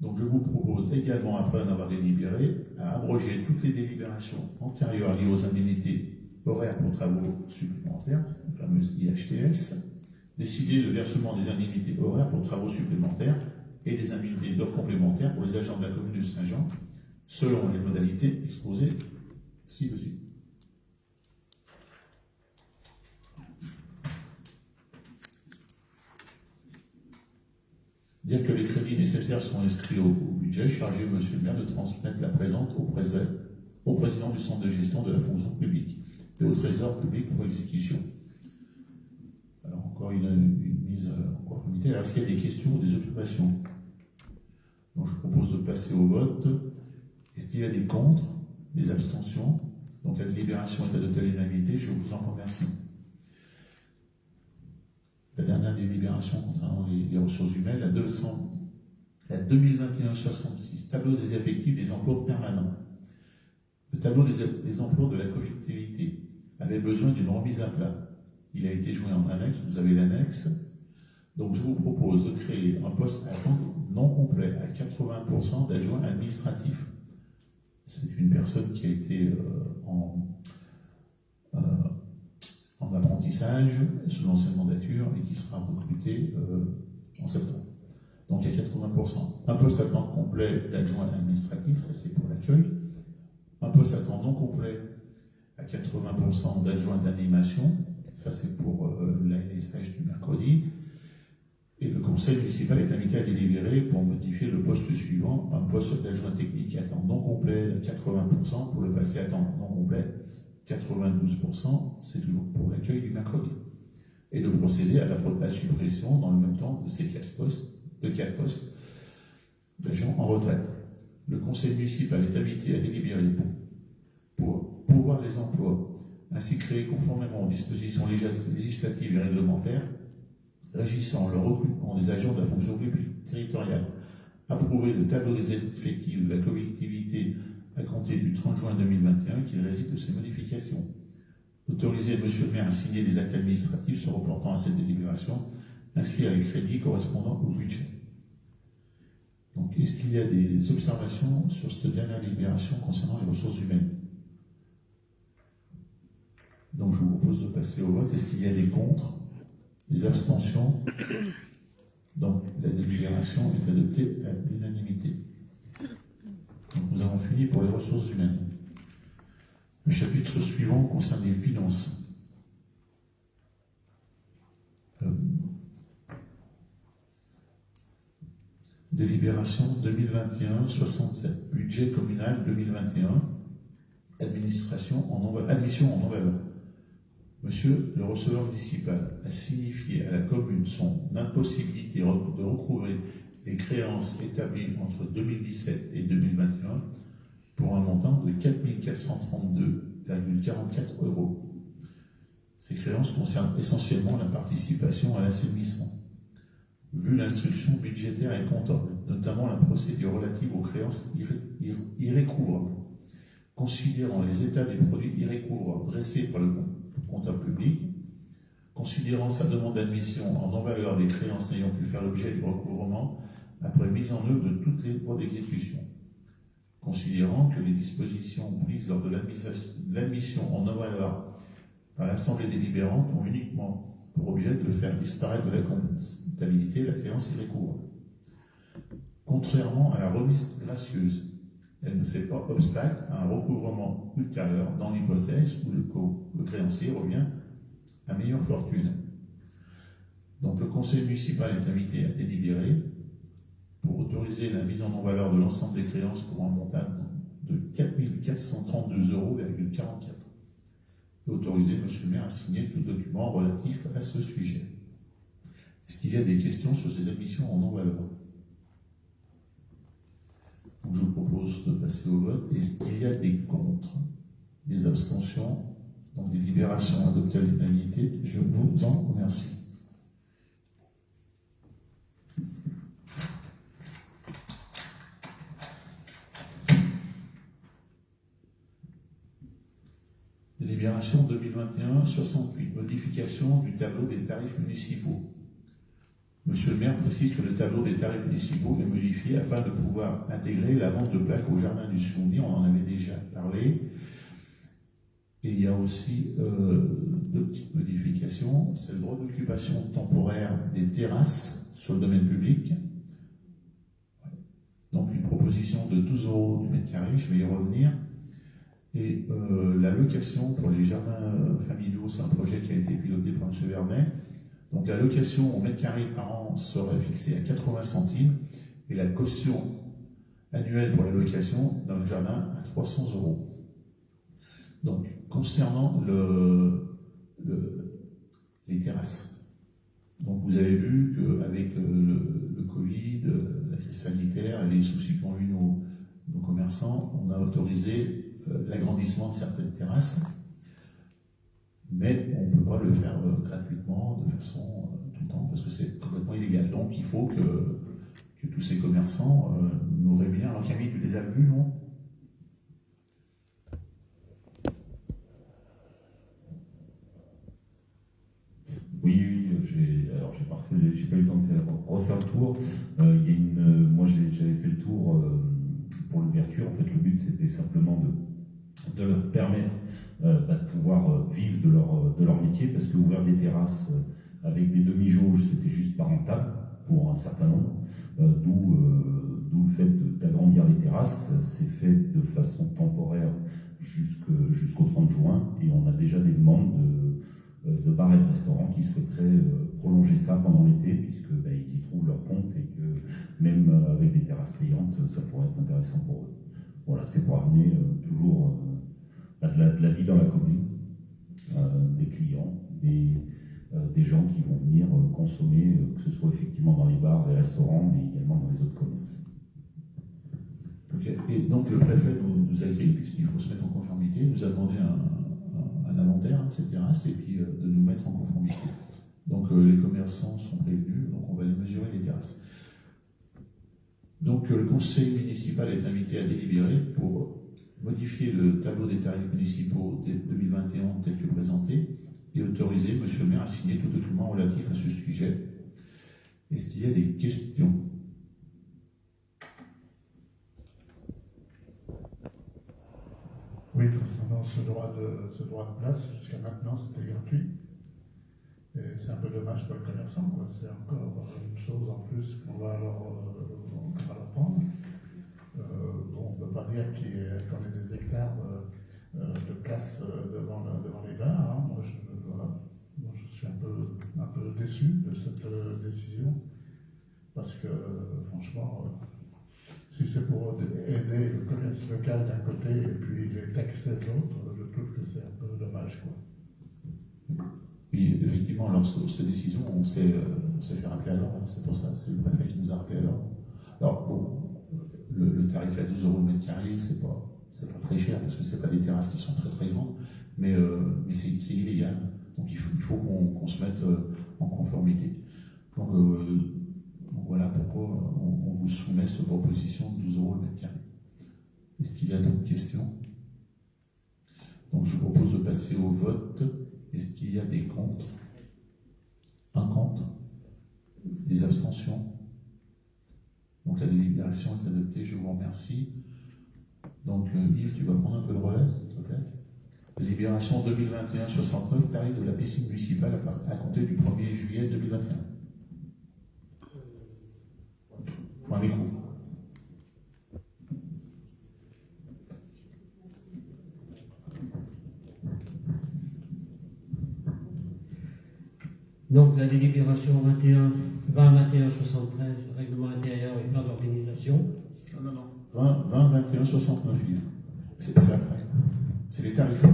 Donc je vous propose également, après en avoir délibéré, à abroger toutes les délibérations antérieures liées aux indemnités horaires pour travaux supplémentaires, les fameuses IHTS, décider le versement des indemnités horaires pour travaux supplémentaires et des indemnités d'heures complémentaires pour les agents de la commune de Saint-Jean, selon les modalités exposées ci-dessus. Dire que les crédits nécessaires sont inscrits au budget, chargé M. le maire de transmettre la présente au président du centre de gestion de la fonction publique et au trésor public pour exécution. Alors encore une mise en conformité. Alors est-ce qu'il y a des questions ou des observations? Donc je propose de passer au vote. Est-ce qu'il y a des contre, des abstentions? Donc la délibération est adoptée à l'unanimité. Je vous en remercie. La dernière délibération concernant les ressources humaines, la 2021-66, tableau des effectifs des emplois permanents. Le tableau des emplois de la collectivité avait besoin d'une remise à plat. Il a été joint en annexe, vous avez l'annexe. Donc je vous propose de créer un poste à temps non complet à 80% d'adjoint administratif. C'est une personne qui a été en apprentissage sous l'ancienne mandature et qui sera recrutée en septembre. Donc à 80%. Un poste à temps complet d'adjoint administratif, ça c'est pour l'accueil. Un poste à temps non complet à 80% d'adjoint d'animation, ça c'est pour l'ANSH du mercredi. Et le conseil municipal est invité à délibérer pour modifier le poste suivant, un poste d'adjoint technique à temps non complet à 80% pour le passer à temps non complet 92%, c'est toujours pour l'accueil du mercredi. Et de procéder à la suppression dans le même temps de ces 4 postes d'agents en retraite. Le conseil municipal est invité à délibérer pour pourvoir les emplois ainsi créés conformément aux dispositions législatives et réglementaires régissant le recrutement des agents de la fonction publique territoriale, approuver le tableau des effectifs de la collectivité à compter du 30 juin 2021 qui réside de ces modifications. Autoriser Monsieur le maire à signer des actes administratifs se reportant à cette délibération, inscrire les crédits correspondant au budget. Donc, est-ce qu'il y a des observations sur cette dernière délibération concernant les ressources humaines? Donc, je vous propose de passer au vote. Est-ce qu'il y a des contre? Des abstentions? Donc, la délibération est adoptée à l'unanimité. Donc, nous avons fini pour les ressources humaines. Le chapitre suivant concerne les finances. Délibération 2021-67, budget communal 2021, admission en non-valeur. Monsieur le receveur municipal a signifié à la commune son impossibilité de recouvrer les créances établies entre 2017 et 2021 pour un montant de 4 432,44 €. Ces créances concernent essentiellement la participation à l'assainissement. Vu l'instruction budgétaire et comptable, notamment la procédure relative aux créances irrécouvrables, considérant les états des produits irrécouvrables dressés par le comptable public, considérant sa demande d'admission en non-valeur des créances n'ayant pu faire l'objet du recouvrement après mise en œuvre de toutes les lois d'exécution, considérant que les dispositions prises lors de l'admission en non-valeur par l'Assemblée délibérante ont uniquement pour objet de faire disparaître de la comptabilité la créance irrécouvrable. Contrairement à la remise gracieuse, elle ne fait pas obstacle à un recouvrement ultérieur dans l'hypothèse où le créancier revient à meilleure fortune. Donc le conseil municipal est invité à délibérer pour autoriser la mise en non-valeur de l'ensemble des créances pour un montant de 4 432,44 € et autoriser M. le maire à signer tout document relatif à ce sujet. Est-ce qu'il y a des questions sur ces admissions en non-valeur? Donc je vous propose de passer au vote. Est-ce qu'il y a des contre, des abstentions? Donc des délibérations adoptées à l'unanimité. Je vous en remercie. Délibération 2021-68, modification du tableau des tarifs municipaux. Monsieur le maire précise que le tableau des tarifs municipaux est modifié afin de pouvoir intégrer la vente de plaques au jardin du souvenir, on en avait déjà parlé. Et il y a aussi deux petites modifications, c'est le droit d'occupation temporaire des terrasses sur le domaine public. Donc une proposition de 12 € du mètre carré, je vais y revenir. Et la location pour les jardins familiaux, c'est un projet qui a été piloté par M. Vernet. Donc la location au mètre carré par an serait fixée à 80 centimes et la caution annuelle pour la location dans le jardin à 300 €. Donc concernant les terrasses, donc vous avez vu qu'avec le Covid, la crise sanitaire et les soucis qu'ont eu nos commerçants, on a autorisé l'agrandissement de certaines terrasses, mais on ne peut pas le faire gratuitement, de façon tout le temps, parce que c'est complètement illégal. Donc il faut que tous ces commerçants nous rémunèrent. Alors Camille, tu les as vus, non? j'ai pas eu le temps de refaire le tour. Il y a moi j'avais fait le tour pour l'ouverture. En fait, le but c'était simplement de leur permettre de pouvoir vivre de leur métier, parce que ouvrir des terrasses avec des demi-jauges, c'était juste pas rentable pour un certain nombre. D'où le fait d'agrandir les terrasses. C'est fait de façon temporaire jusqu'au 30 juin, et on a déjà des demandes de bars et de restaurants qui souhaiteraient prolonger ça pendant l'été, puisque ils y trouvent leur compte, et que même avec des terrasses payantes, ça pourrait être intéressant pour eux. Voilà, c'est pour amener toujours de la vie dans la commune, des clients, des gens qui vont venir consommer, que ce soit effectivement dans les bars, les restaurants, mais également dans les autres commerces. Okay. Et donc le préfet nous a écrit, puisqu'il faut se mettre en conformité, nous a demandé un inventaire de ces terrasses, et puis de nous mettre en conformité. Donc les commerçants sont prévenus, donc on va les mesurer, les terrasses. Donc le conseil municipal est invité à délibérer pour modifier le tableau des tarifs municipaux dès 2021 tel que présenté, et autoriser M. le maire à signer tout document relatif à ce sujet. Est-ce qu'il y a des questions? Oui, concernant ce droit de place, jusqu'à maintenant c'était gratuit. Et c'est un peu dommage pour le commerçant, quoi. C'est encore une chose en plus qu'on va leur prendre. On ne peut pas dire qu'on ait des hectares de place devant les bars. Hein. Moi, je suis un peu déçu de cette décision, parce que franchement, si c'est pour aider le commerce local d'un côté et puis les taxer de l'autre, je trouve que c'est un peu dommage, quoi. Oui, effectivement, alors cette décision, on s'est fait rappeler à l'ordre, c'est pour ça, c'est le préfet qui nous a rappelé à l'ordre. Alors bon, le tarif à 12 € le mètre carré, c'est pas très cher, parce que c'est pas des terrasses qui sont très très grandes, mais c'est illégal, donc il faut qu'on se mette en conformité. Donc voilà pourquoi on vous soumet cette proposition de 12 € le mètre carré. Est-ce qu'il y a d'autres questions? Donc je vous propose de passer au vote. Est-ce qu'il y a des contre? Un contre? Des abstentions? Donc la délibération est adoptée, je vous remercie. Donc Yves, tu vas prendre un peu de relais, s'il te plaît. Délibération 2021-69, tarif de la piscine municipale à compter du 1er juillet 2021. Pour un micro. Donc la délibération 20-21-73, règlement intérieur et plan d'organisation. Non. 20-21-69, c'est après. C'est les tarifs.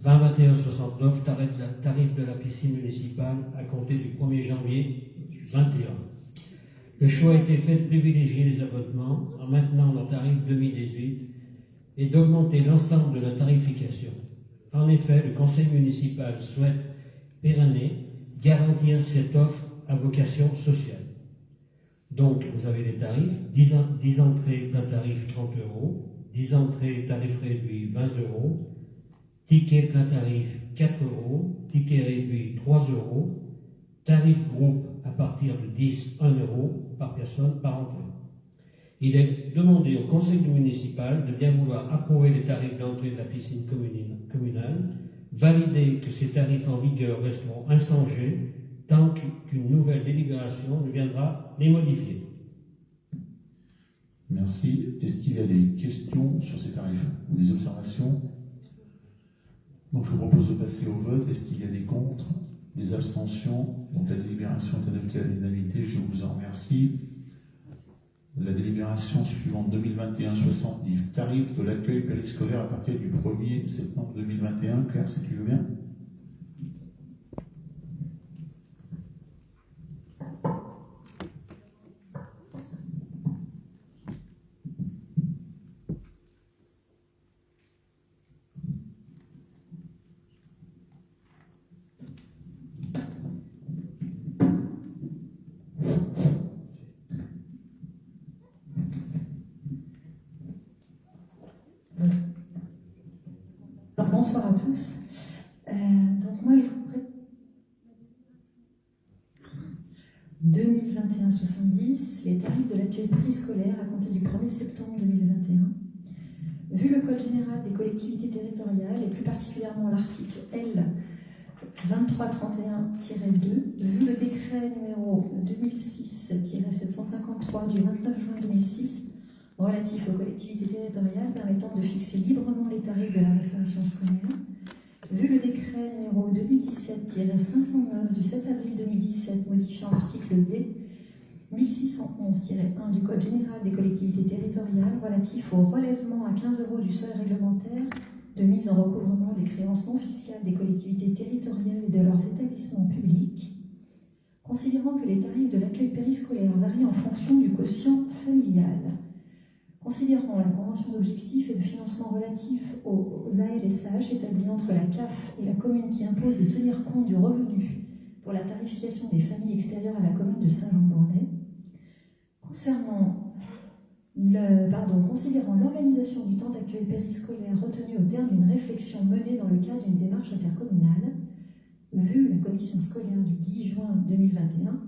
20-21-69, tarif de la piscine municipale à compter du 1er janvier 2021. Le choix a été fait de privilégier les abonnements en maintenant le tarif 2018 et d'augmenter l'ensemble de la tarification. En effet, le conseil municipal souhaite pérenner, garantir cette offre à vocation sociale. Donc, vous avez les tarifs, 10 entrées, plein tarif 30 €, 10 entrées, tarif réduit 20 €, ticket plein tarif 4 €, ticket réduit 3 €, tarif groupe à partir de 10, 1 € par personne par entrée. Il est demandé au conseil municipal de bien vouloir approuver les tarifs d'entrée de la piscine communale, valider que ces tarifs en vigueur resteront inchangés tant qu'une nouvelle délibération ne viendra les modifier. Merci. Est-ce qu'il y a des questions sur ces tarifs ou des observations? Donc je vous propose de passer au vote. Est-ce qu'il y a des contre, des abstentions? Donc la délibération est adoptée à l'unanimité. Je vous en remercie. La délibération suivante 2021-70, tarif de l'accueil périscolaire à partir du 1er septembre 2021. Claire, si tu veux bien. Bonsoir à tous. 2021-70, les tarifs de l'accueil périscolaire à compter du 1er septembre 2021. Vu le Code général des collectivités territoriales, et plus particulièrement l'article L 2331-2, vu le décret numéro 2006-753 du 29 juin 2006 relatif aux collectivités territoriales permettant de fixer librement les tarifs de la restauration scolaire, vu le décret numéro 2017-509 du 7 avril 2017 modifiant l'article D 1611-1 du Code général des collectivités territoriales relatif au relèvement à 15 € du seuil réglementaire de mise en recouvrement des créances non fiscales des collectivités territoriales et de leurs établissements publics, considérant que les tarifs de l'accueil périscolaire varient en fonction du quotient familial, considérant la convention d'objectifs et de financement relatif aux ALSH établie entre la CAF et la commune qui impose de tenir compte du revenu pour la tarification des familles extérieures à la commune de Saint-Jean-de-Bornay, considérant l'organisation du temps d'accueil périscolaire retenu au terme d'une réflexion menée dans le cadre d'une démarche intercommunale, vu la commission scolaire du 10 juin 2021,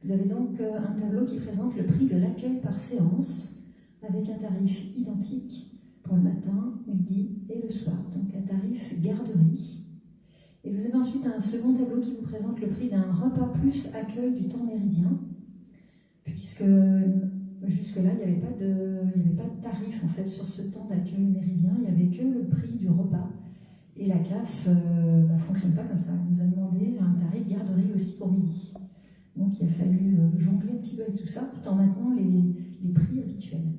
vous avez donc un tableau qui présente le prix de l'accueil par séance, avec un tarif identique pour le matin, midi et le soir, donc un tarif garderie. Et vous avez ensuite un second tableau qui vous présente le prix d'un repas plus accueil du temps méridien, puisque jusque-là, il n'y avait pas de tarif en fait sur ce temps d'accueil méridien, il n'y avait que le prix du repas. Et la CAF ne fonctionne pas comme ça. Elle nous a demandé un tarif garderie aussi pour midi. Donc il a fallu jongler un petit peu avec tout ça, tout en maintenant les prix habituels.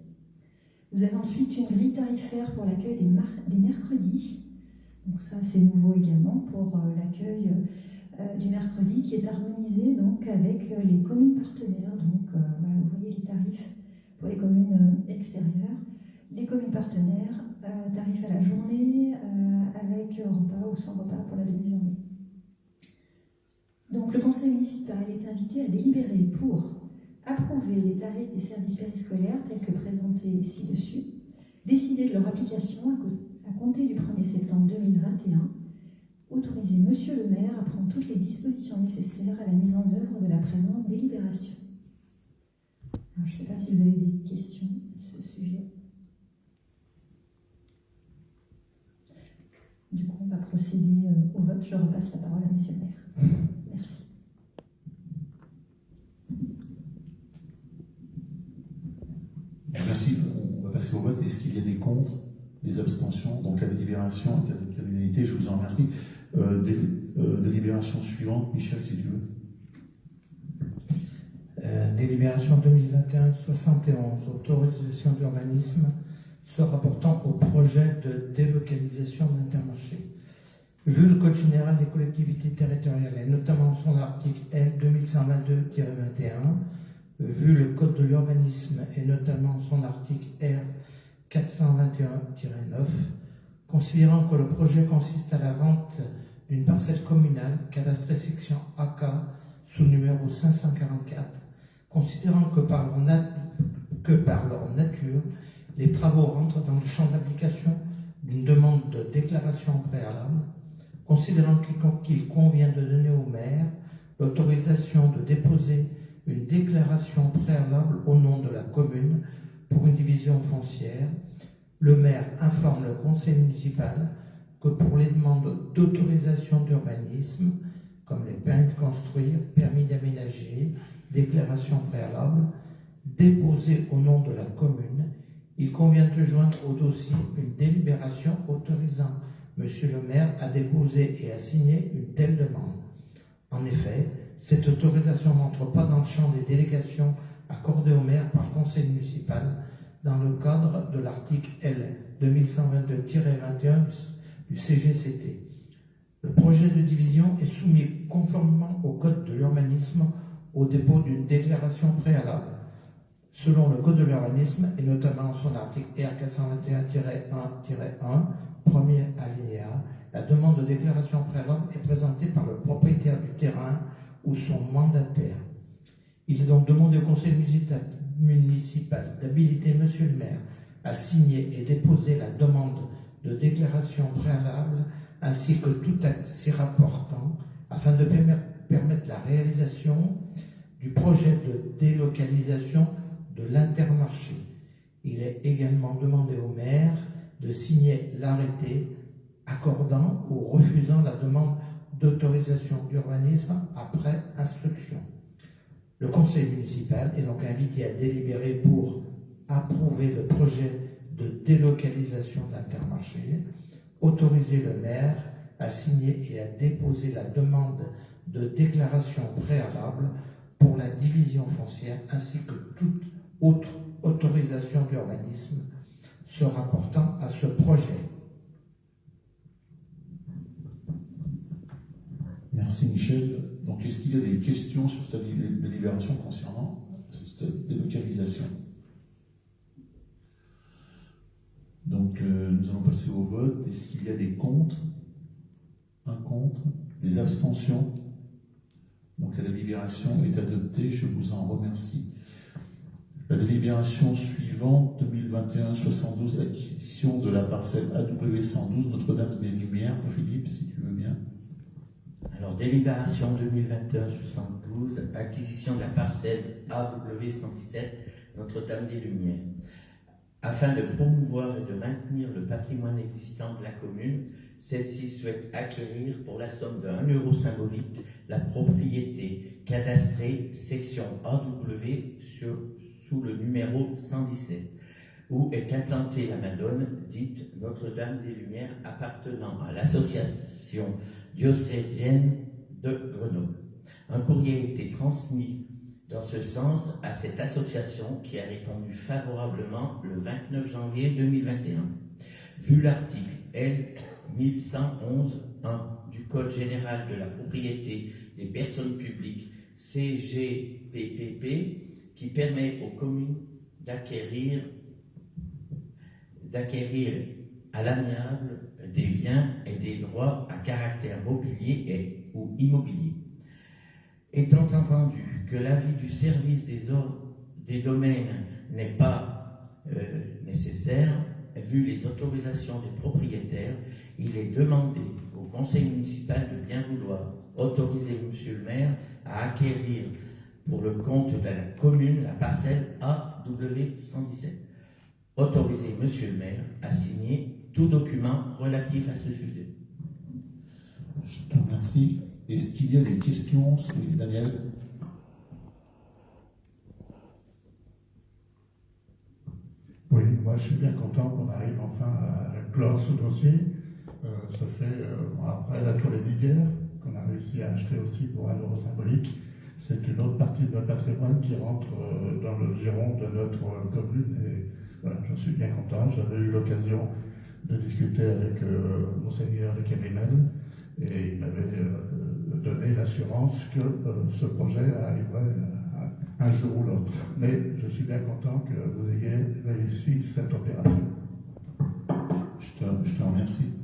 Vous avez ensuite une grille tarifaire pour l'accueil des mercredis. Donc ça, c'est nouveau également pour l'accueil du mercredi qui est harmonisé donc avec les communes partenaires. Donc voilà, vous voyez les tarifs pour les communes extérieures. Les communes partenaires, tarifs à la journée avec repas ou sans repas pour la demi-journée. Donc le conseil municipal est invité à délibérer pour approuver les tarifs des services périscolaires tels que présentés ci-dessus, décider de leur application à compter du 1er septembre 2021, autoriser Monsieur le maire à prendre toutes les dispositions nécessaires à la mise en œuvre de la présente délibération. Alors, je ne sais pas si vous avez des questions à ce sujet. Du coup, on va procéder au vote. Je repasse la parole à Monsieur le maire. Merci. Merci. On va passer au vote. Est-ce qu'il y a des contre, des abstentions? Donc la délibération est adoptée à l'unanimité. Je vous en remercie. Délibération suivante, Michel, si tu veux. Délibération 2021-71, autorisation d'urbanisme se rapportant au projet de délocalisation d'Intermarché. Vu le Code général des collectivités territoriales et notamment son article L 2122-21, vu le Code de l'urbanisme et notamment son article R 421-9, considérant que le projet consiste à la vente d'une parcelle communale, cadastrée section AK, sous numéro 544, considérant que par leur nature, les travaux rentrent dans le champ d'application d'une demande de déclaration préalable, considérant qu'il convient de donner au maire l'autorisation de déposer une déclaration préalable au nom de la commune pour une division foncière, le maire informe le conseil municipal que pour les demandes d'autorisation d'urbanisme, comme les permis de construire, permis d'aménager, déclaration préalable, déposées au nom de la commune, il convient de joindre au dossier une délibération autorisant Monsieur le maire à déposer et à signer une telle demande. En effet, cette autorisation n'entre pas dans le champ des délégations accordées au maire par le conseil municipal dans le cadre de l'article L 2122-21 du CGCT. Le projet de division est soumis conformément au Code de l'urbanisme au dépôt d'une déclaration préalable. Selon le Code de l'urbanisme, et notamment son article R 421-1-1, premier alinéa, la demande de déclaration préalable est présentée par le propriétaire du terrain ou son mandataire. Il est donc demandé au conseil municipal d'habiliter Monsieur le maire à signer et déposer la demande de déclaration préalable ainsi que tout acte s'y rapportant afin de permettre la réalisation du projet de délocalisation de l'Intermarché. Il est également demandé au maire de signer l'arrêté accordant ou refusant la demande d'autorisation d'urbanisme après instruction. Le conseil municipal est donc invité à délibérer pour approuver le projet de délocalisation d'Intermarché, autoriser le maire à signer et à déposer la demande de déclaration préalable pour la division foncière ainsi que toute autre autorisation d'urbanisme se rapportant à ce projet. Merci Michel. Donc est-ce qu'il y a des questions sur cette délibération concernant cette délocalisation? Donc nous allons passer au vote. Est-ce qu'il y a des contre? Un contre? Des abstentions? Donc la délibération est adoptée, je vous en remercie. La délibération suivante, 2021-72, acquisition de la parcelle AW 112, Notre-Dame des Lumières. Philippe, si tu veux bien. Alors, délibération 2021-72, acquisition de la parcelle AW 117, Notre-Dame des Lumières. Afin de promouvoir et de maintenir le patrimoine existant de la commune, celle-ci souhaite acquérir pour la somme de 1 euro symbolique la propriété cadastrée section AW sous le numéro 117, où est implantée la Madone, dite Notre-Dame des Lumières, appartenant à l'association diocésaine de Grenoble. Un courrier a été transmis dans ce sens à cette association qui a répondu favorablement le 29 janvier 2021. Vu l'article L. 1111-1 du Code général de la propriété des personnes publiques, CGPPP, qui permet aux communes d'acquérir à l'amiable des biens et des droits à caractère mobilier ou immobilier. Étant entendu que l'avis du service des domaines n'est pas nécessaire, vu les autorisations des propriétaires, il est demandé au conseil municipal de bien vouloir autoriser monsieur le maire à acquérir pour le compte de la commune la parcelle AW 117. Autoriser monsieur le maire à signer tout document relatif à ce sujet. Je te remercie. Est-ce qu'il y a des questions, Daniel? Oui, moi je suis bien content qu'on arrive enfin à clore ce dossier. Ça fait, après la toilette d'hier, qu'on a réussi à acheter aussi pour 1 euro symbolique. C'est une autre partie de notre patrimoine qui rentre dans le giron de notre commune. Et voilà, je suis bien content. J'avais eu l'occasion de discuter avec Monseigneur de Kérimel et il m'avait donné l'assurance que ce projet arriverait un jour ou l'autre. Mais je suis bien content que vous ayez réussi cette opération. Je te remercie.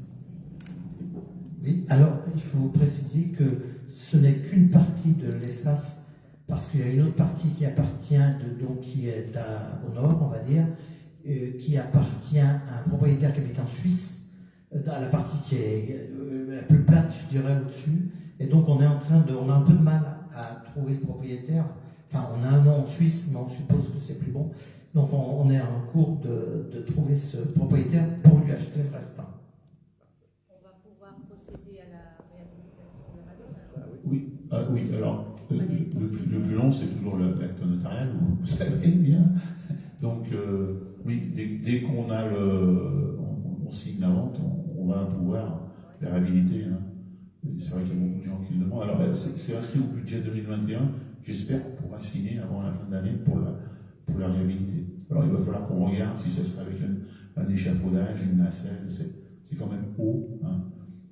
Oui, alors il faut préciser que ce n'est qu'une partie de l'espace, parce qu'il y a une autre partie qui appartient, qui est au nord, on va dire, qui appartient à un propriétaire qui habite en Suisse, dans la partie qui est la plus plate, je dirais, au-dessus. Et donc on a un peu de mal à trouver le propriétaire. Enfin, on a un nom en Suisse, mais on suppose que c'est plus bon. Donc on est en cours de trouver ce propriétaire pour lui acheter le restant. On va pouvoir procéder à la réhabilitation de la Madone. Oui, alors le plus long, c'est toujours l'acte notarial, vous savez bien. Donc oui, dès qu'on a on signe la vente, on va pouvoir la réhabiliter. Hein. C'est vrai qu'il y a beaucoup de gens qui le demandent. Alors c'est inscrit au budget 2021. J'espère qu'on pourra signer avant la fin de l'année pour la réhabiliter. Alors il va falloir qu'on regarde si ça serait avec un échafaudage, une nacelle. C'est quand même haut. Hein.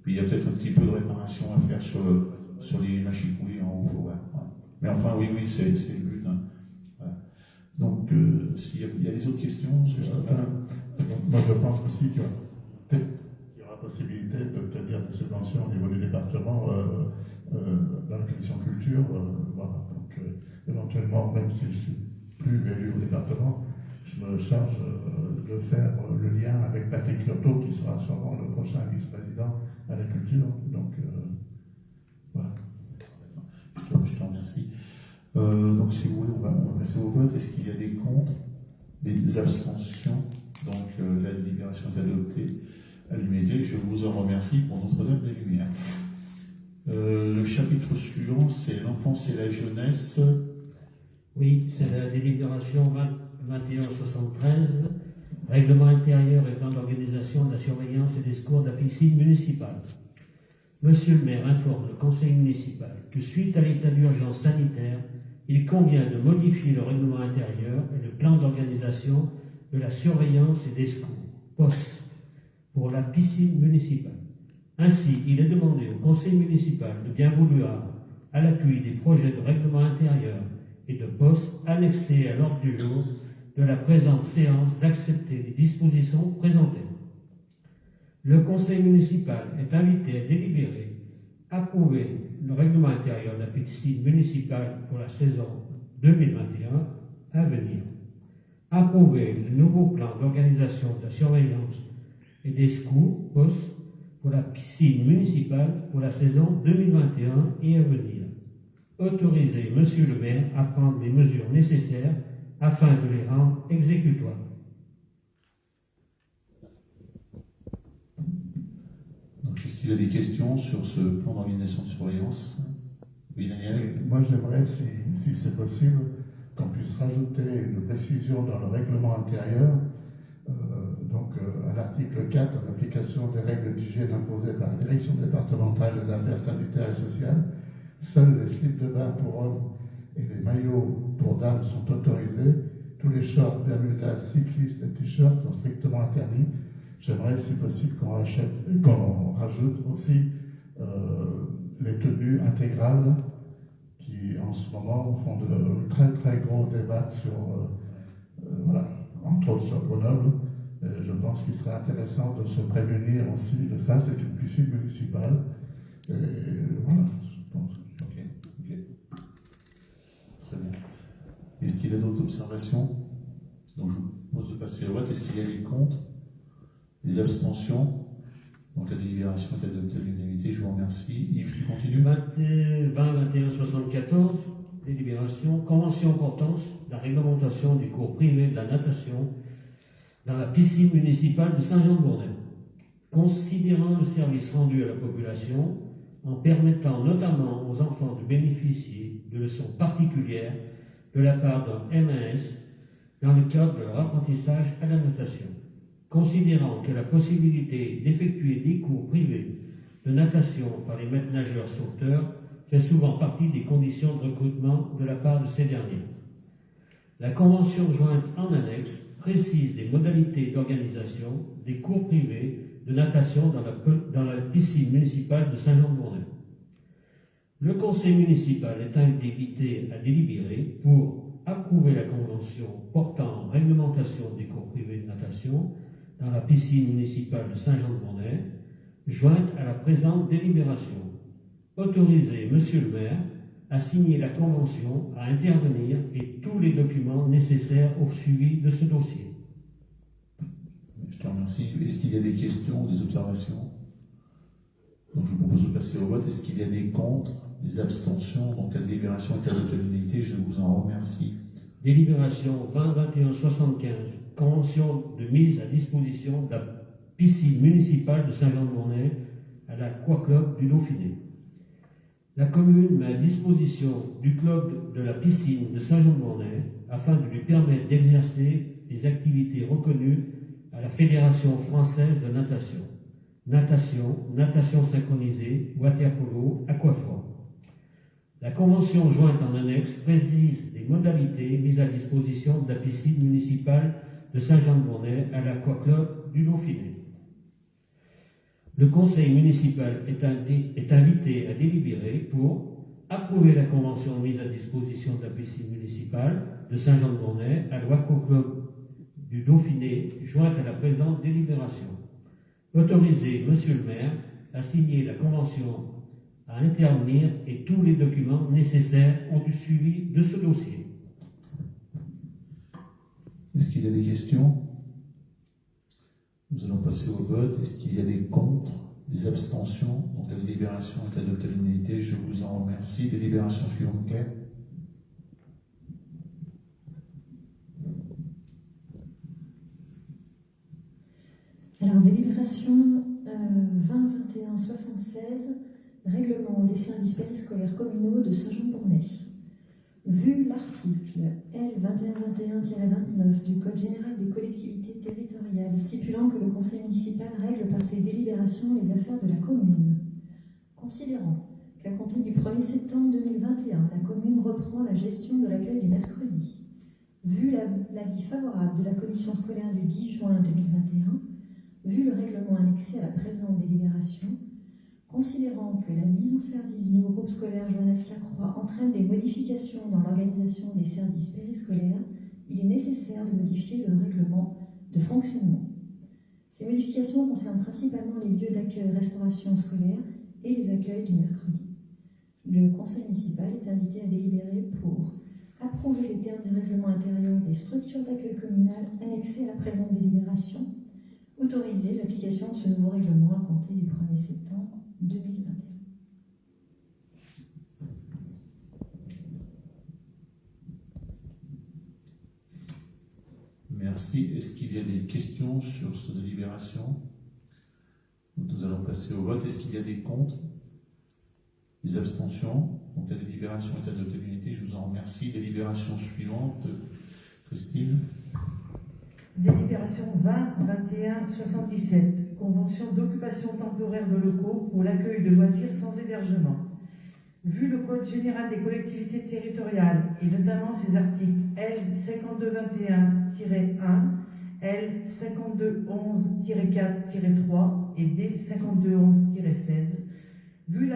Puis il y a peut-être un petit peu de réparation à faire sur les machicoulis en haut. Ouais. Mais enfin, oui, c'est le but. Hein. Voilà. Donc, s'il y a des autres questions moi, je pense aussi qu'il y aura possibilité d'obtenir des subventions au niveau du département dans la commission culture. Voilà. Donc, éventuellement, même si je ne suis plus élu au département, je me charge de faire le lien avec Patrick Lotto, qui sera sûrement le prochain vice-président à la culture. Donc, voilà. Je te remercie. Donc, si vous voulez, on va passer au vote. Est-ce qu'il y a des contre, des abstentions? Donc, la délibération est adoptée à l'unanimité. Je vous en remercie pour Notre-Dame des Lumières. Le chapitre suivant, c'est l'enfance et la jeunesse. Oui, c'est la délibération 2173, règlement intérieur et plan d'organisation de la surveillance et des secours de la piscine municipale. Monsieur le maire informe le conseil municipal que suite à l'état d'urgence sanitaire, il convient de modifier le règlement intérieur et le plan d'organisation de la surveillance et des secours, POS, pour la piscine municipale. Ainsi, il est demandé au conseil municipal de bien vouloir, à l'appui des projets de règlement intérieur et de POS annexés à l'ordre du jour de la présente séance, d'accepter les dispositions présentées. Le conseil municipal est invité à délibérer, approuver le règlement intérieur de la piscine municipale pour la saison 2021 à venir, approuver le nouveau plan d'organisation de la surveillance et des secours POS pour la piscine municipale pour la saison 2021 et à venir, autoriser Monsieur le maire à prendre les mesures nécessaires afin de les rendre exécutoires. Donc, est-ce qu'il y a des questions sur ce plan d'organisation de surveillance? Oui, Daniel. Moi, j'aimerais, si c'est possible, qu'on puisse rajouter une précision dans le règlement intérieur. À l'article 4, en application des règles d'hygiène imposées par la Direction départementale des affaires sanitaires et sociales, seuls les slips de bain pour hommes et les maillots pour dames sont autorisés. Tous les shorts, bermudas, cyclistes et t-shirts sont strictement interdits. J'aimerais, si possible, qu'on rajoute aussi les tenues intégrales qui, en ce moment, font de très très gros débats sur, entre autres sur Grenoble. Je pense qu'il serait intéressant de se prémunir aussi de ça. C'est une piscine municipale. Et voilà, je pense. Ok. Très bien. Est-ce qu'il y a d'autres observations? Donc, je vous propose de passer au vote. Est-ce qu'il y a des contre, des abstentions? Donc, la délibération est adoptée à l'unanimité. Je vous remercie. Yves, tu continues? 20-21-74, délibération, convention portant la réglementation du cours privé de la natation dans la piscine municipale de Saint-Jean-de-Bournay, considérant le service rendu à la population en permettant notamment aux enfants de bénéficier de leçons particulières de la part d'un MAS dans le cadre de leur apprentissage à la natation, considérant que la possibilité d'effectuer des cours privés de natation par les maîtres nageurs sauveteurs fait souvent partie des conditions de recrutement de la part de ces derniers. La convention jointe en annexe précise les modalités d'organisation des cours privés de natation dans la piscine municipale de Saint-Jean-de-Bournay. Le conseil municipal est invité à délibérer pour approuver la convention portant réglementation des cours privés de natation dans la piscine municipale de Saint-Jean-de-Bournay, jointe à la présente délibération. Autoriser Monsieur le maire à signer la convention, à intervenir et tous les documents nécessaires au suivi de ce dossier. Je te remercie. Est-ce qu'il y a des questions ou des observations? Donc, je vous propose de passer au vote. Est-ce qu'il y a des contre, des abstentions? Donc, la délibération est adoptée à l'unanimité. Je vous en remercie. Délibération 20-21-75, convention de mise à disposition de la piscine municipale de Saint-Jean-de-Bournay à l'Aquaclub du Dauphiné. La commune met à disposition du club de la piscine de Saint-Jean-de-Bournay afin de lui permettre d'exercer des activités reconnues à la Fédération française de natation. Natation synchronisée, water-polo, aquafort. La convention jointe en annexe précise les modalités mises à disposition de la piscine municipale de Saint-Jean-de-Bournay à l'Aquaclub du Dauphiné. Le conseil municipal est invité à délibérer pour approuver la convention mise à disposition de la piscine municipale de Saint-Jean-de-Bournay à l'Aquaclub du Dauphiné, jointe à la présente délibération. Autoriser Monsieur le maire à signer la convention, à intervenir et tous les documents nécessaires ont du suivi de ce dossier. Est-ce qu'il y a des questions? Nous allons passer au vote. Est-ce qu'il y a des contre, des abstentions? Donc la délibération est adoptée à l'unanimité. Je vous en remercie. Délibération suivante, Claire. Alors, délibération 20-21-76, règlement des services périscolaires communaux de Saint-Jean-de-Bournay. Vu l'article L2121-29 du Code général des collectivités territoriales stipulant que le conseil municipal règle par ses délibérations les affaires de la commune, considérant qu'à compter du 1er septembre 2021, la commune reprend la gestion de l'accueil du mercredi, vu l'avis favorable de la commission scolaire du 10 juin 2021, vu le règlement annexé à la présente délibération, considérant que la mise en service du nouveau groupe scolaire Johannes Lacroix entraîne des modifications dans l'organisation des services périscolaires, il est nécessaire de modifier le règlement de fonctionnement. Ces modifications concernent principalement les lieux d'accueil-restauration scolaire et les accueils du mercredi. Le conseil municipal est invité à délibérer pour approuver les termes du règlement intérieur des structures d'accueil communales annexées à la présente délibération, autoriser l'application de ce nouveau règlement à compter du 1er septembre 2021. Merci. Est-ce qu'il y a des questions sur cette délibération? Nous allons passer au vote. Est-ce qu'il y a des contre? Des abstentions? Donc la délibération est adoptée à l'unité. Je vous en remercie. Délibération suivante. Christine. Délibération 20-21-77, convention d'occupation temporaire de locaux pour l'accueil de loisirs sans hébergement. Vu le Code général des collectivités territoriales et notamment ses articles L5221-1, L5211-4-3 et D5211-16, vu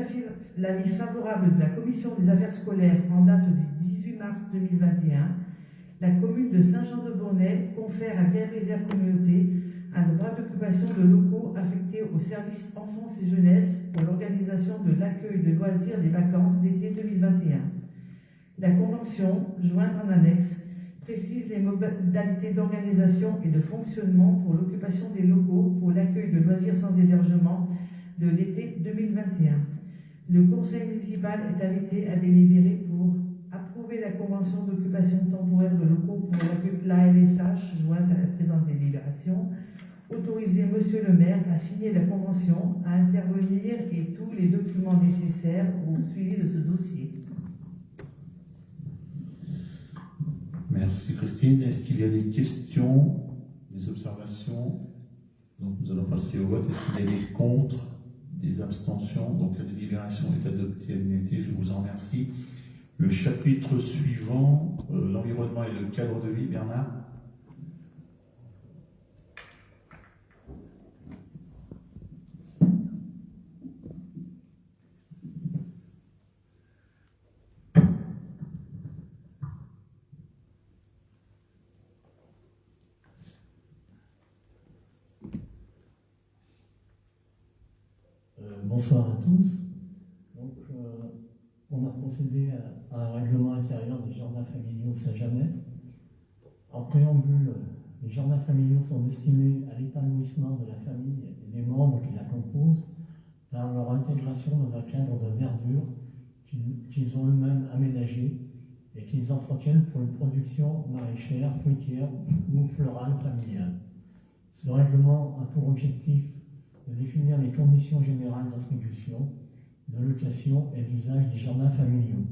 l'avis favorable de la Commission des affaires scolaires en date du 18 mars 2021, la commune de Saint-Jean-de-Bournay confère à Bière Réserve Communauté un droit d'occupation de locaux affectés au service enfance et jeunesse pour l'organisation de l'accueil de loisirs des vacances d'été 2021. La convention, jointe en annexe, précise les modalités d'organisation et de fonctionnement pour l'occupation des locaux pour l'accueil de loisirs sans hébergement de l'été 2021. Le conseil municipal est invité à délibérer pour approuver la convention d'occupation temporaire de locaux pour l'ALSH jointe à la présente délibération, autoriser Monsieur le maire à signer la convention, à intervenir et tous les documents nécessaires au suivi de ce dossier. Merci Christine. Est-ce qu'il y a des questions, des observations? Donc nous allons passer au vote. Est-ce qu'il y a des contre, des abstentions? Donc la délibération est adoptée à l'unité. Je vous en remercie. Le chapitre suivant, l'environnement et le cadre de vie, Bernard. Bonsoir à tous. Donc, on a procédé à un règlement intérieur des jardins familiaux Saint-Jamais. En préambule, les jardins familiaux sont destinés à l'épanouissement de la famille et des membres qui la composent par leur intégration dans un cadre de verdure qu'ils ont eux-mêmes aménagé et qu'ils entretiennent pour une production maraîchère, fruitière ou florale familiale. Ce règlement a pour objectif de définir les conditions générales d'attribution, de location et d'usage des jardins familiaux.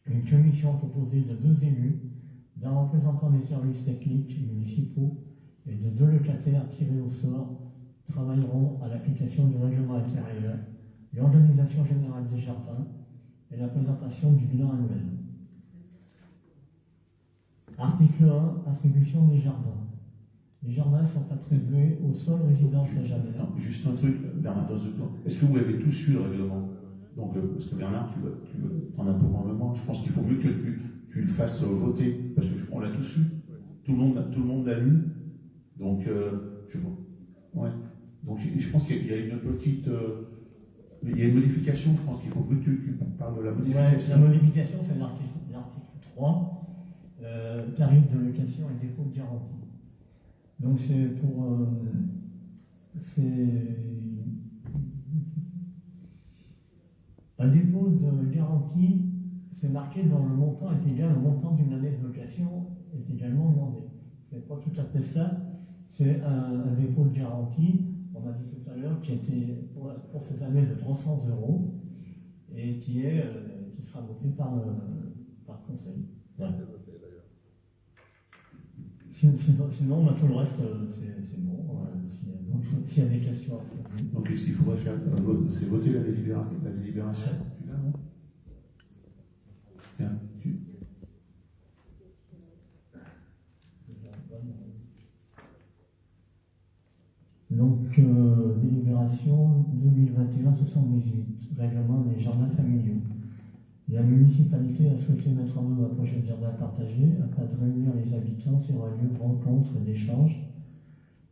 Une commission composée de 2 élus, d'un représentant des services techniques municipaux et de 2 locataires tirés au sort travailleront à l'application du règlement intérieur, l'organisation générale des jardins et la présentation du bilan annuel. Article 1, attribution des jardins. Les jardins sont attribués aux seules résidences Saint-Jamais. Juste un truc, Bernard, est-ce que vous avez tous eu le règlement? Donc, parce que Bernard, tu en as pour un moment. Je pense qu'il faut mieux que tu le fasses voter, parce qu'on l'a tous eu. Tout le monde l'a lu. Donc, ouais. Donc, je pense qu'il y a une petite... il y a une modification, je pense qu'il faut mieux que tu parles de la modification. Ouais, la modification, c'est l'article 3, tarif de location et dépôt de garantie. Donc c'est pour... un dépôt de garantie, c'est marqué dans le montant est égal au montant d'une année de location est également demandé. C'est pas tout à fait ça. C'est un dépôt de garantie, on a dit tout à l'heure, qui était pour cette année de 300 € et qui sera voté par le Conseil. Ouais. Sinon, tout le reste, c'est bon. S'il y a des questions. Donc, ce qu'il faudrait faire, c'est voter la délibération. Tu l'as, non? Tiens, Donc, délibération 2021-78, règlement des jardins familiaux. La municipalité a souhaité mettre en œuvre un projet de jardin partagé afin de réunir les habitants sur un lieu de rencontre et d'échange.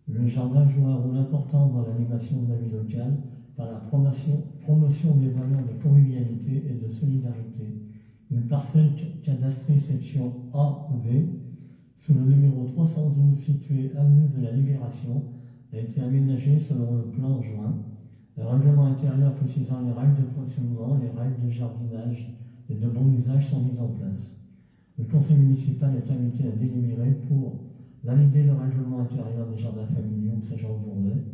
Le jardin joue un rôle important dans l'animation de la vie locale par la promotion des valeurs de convivialité et de solidarité. Une parcelle cadastrée section A-V, sous le numéro 312 situé avenue de la Libération, a été aménagée selon le plan joint. Un règlement intérieur précisant les règles de fonctionnement, les règles de jardinage et de bon usage sont mises en place. Le conseil municipal est invité à délibérer pour valider le règlement intérieur des jardins familiaux de Saint-Jean-de-Bourdet,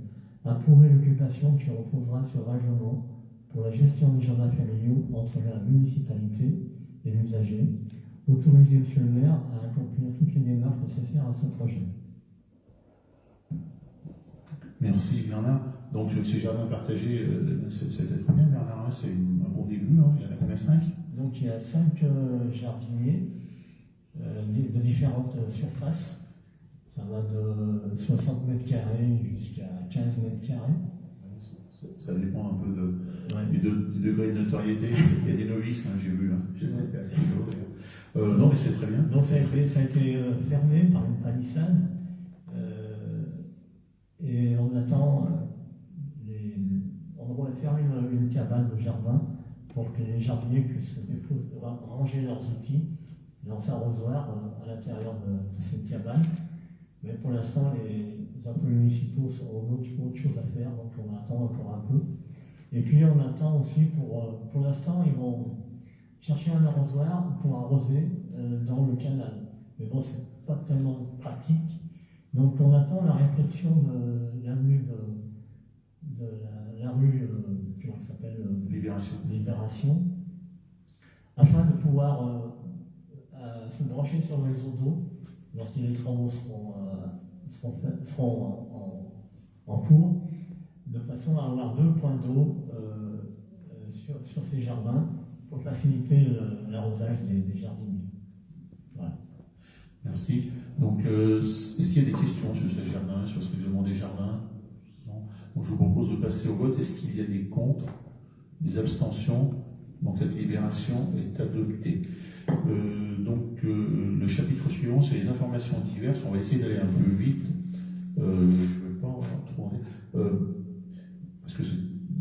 approuver l'occupation qui reposera sur règlement pour la gestion des jardins familiaux entre la municipalité et l'usager, autoriser M. le maire à accomplir toutes les démarches nécessaires à ce projet. Merci Bernard. Donc ces jardins partagés, c'était très bien Bernard, hein, c'est un bon début, hein. Il y en a combien? 5? Donc il y a 5 jardiniers de différentes surfaces. Ça va de 60 mètres carrés jusqu'à 15 mètres carrés. Ça dépend un peu du degré de notoriété. Il y a des novices, hein, j'ai vu, hein. C'était assez rigolo d'ailleurs. Non mais c'est très bien. Donc ça a été fermé par une palissade. Et on attend, on doit faire une cabane de jardin pour que les jardiniers puissent ranger leurs outils, leurs arrosoirs à l'intérieur de cette cabane. Mais pour l'instant, les employés municipaux ont autre chose à faire, donc on attend encore un peu. Et puis on attend aussi, pour l'instant, ils vont chercher un arrosoir pour arroser dans le canal. Mais bon, c'est pas tellement pratique. Donc on attend la réflexion de l'avenue de la rue, comment elle s'appelle, Libération, afin de pouvoir se brancher sur le réseau d'eau lorsque les travaux seront en cours, de façon à avoir 2 points d'eau sur ces jardins pour faciliter l'arrosage des jardiniers. Voilà. Merci. Donc, est-ce qu'il y a des questions sur ce jardin, sur ce règlement des jardins? Non. Donc, je vous propose de passer au vote. Est-ce qu'il y a des contre, des abstentions? Donc, la délibération est adoptée. Le chapitre suivant, c'est les informations diverses. On va essayer d'aller un peu vite. Je ne vais pas en tourner. Parce que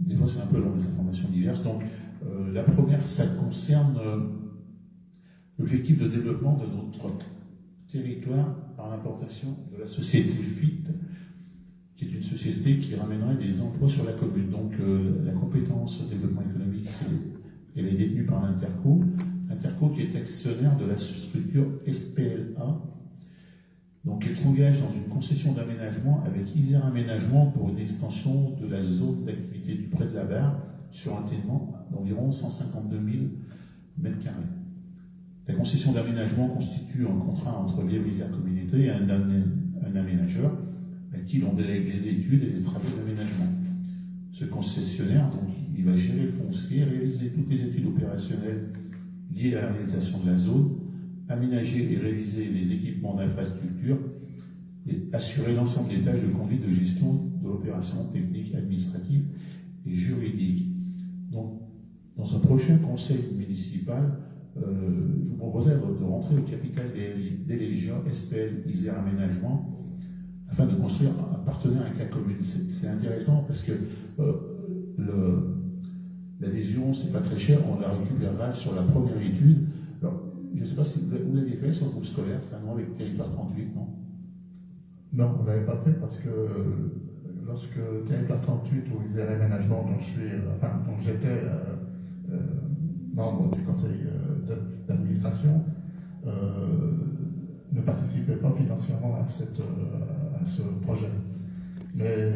des fois, c'est un peu long, les informations diverses. Donc, la première, ça concerne l'objectif de développement de notre territoire par l'importation de la société FIT, qui est une société qui ramènerait des emplois sur la commune. Donc la compétence développement économique, elle est détenue par l'Interco. Interco qui est actionnaire de la structure SPLA. Donc elle s'engage dans une concession d'aménagement avec Isère Aménagement pour une extension de la zone d'activité du Pré de la Barre sur un terrain d'environ 152 000 m². La concession d'aménagement constitue un contrat entre l'Isère Communauté et un aménageur à qui l'on délègue les études et les travaux d'aménagement. Ce concessionnaire, donc, il va gérer le foncier, réaliser toutes les études opérationnelles liées à la réalisation de la zone, aménager et réaliser les équipements d'infrastructure et assurer l'ensemble des tâches de conduite de gestion de l'opération technique, administrative et juridique. Donc, dans un prochain conseil municipal, je vous proposais de rentrer au capital des Légions SPL Isère Aménagement afin de construire un partenaire avec la commune. C'est intéressant parce que l'adhésion, c'est pas très cher, on la récupérera sur la première étude. Alors, je ne sais pas si vous l'aviez fait sur le groupe scolaire, c'est un nom avec Territoire 38, non? Non, on ne l'avait pas fait parce que lorsque Territoire 38 ou Isère Aménagement, dont j'étais membre du conseil d'administration, ne participait pas financièrement à à ce projet. Mais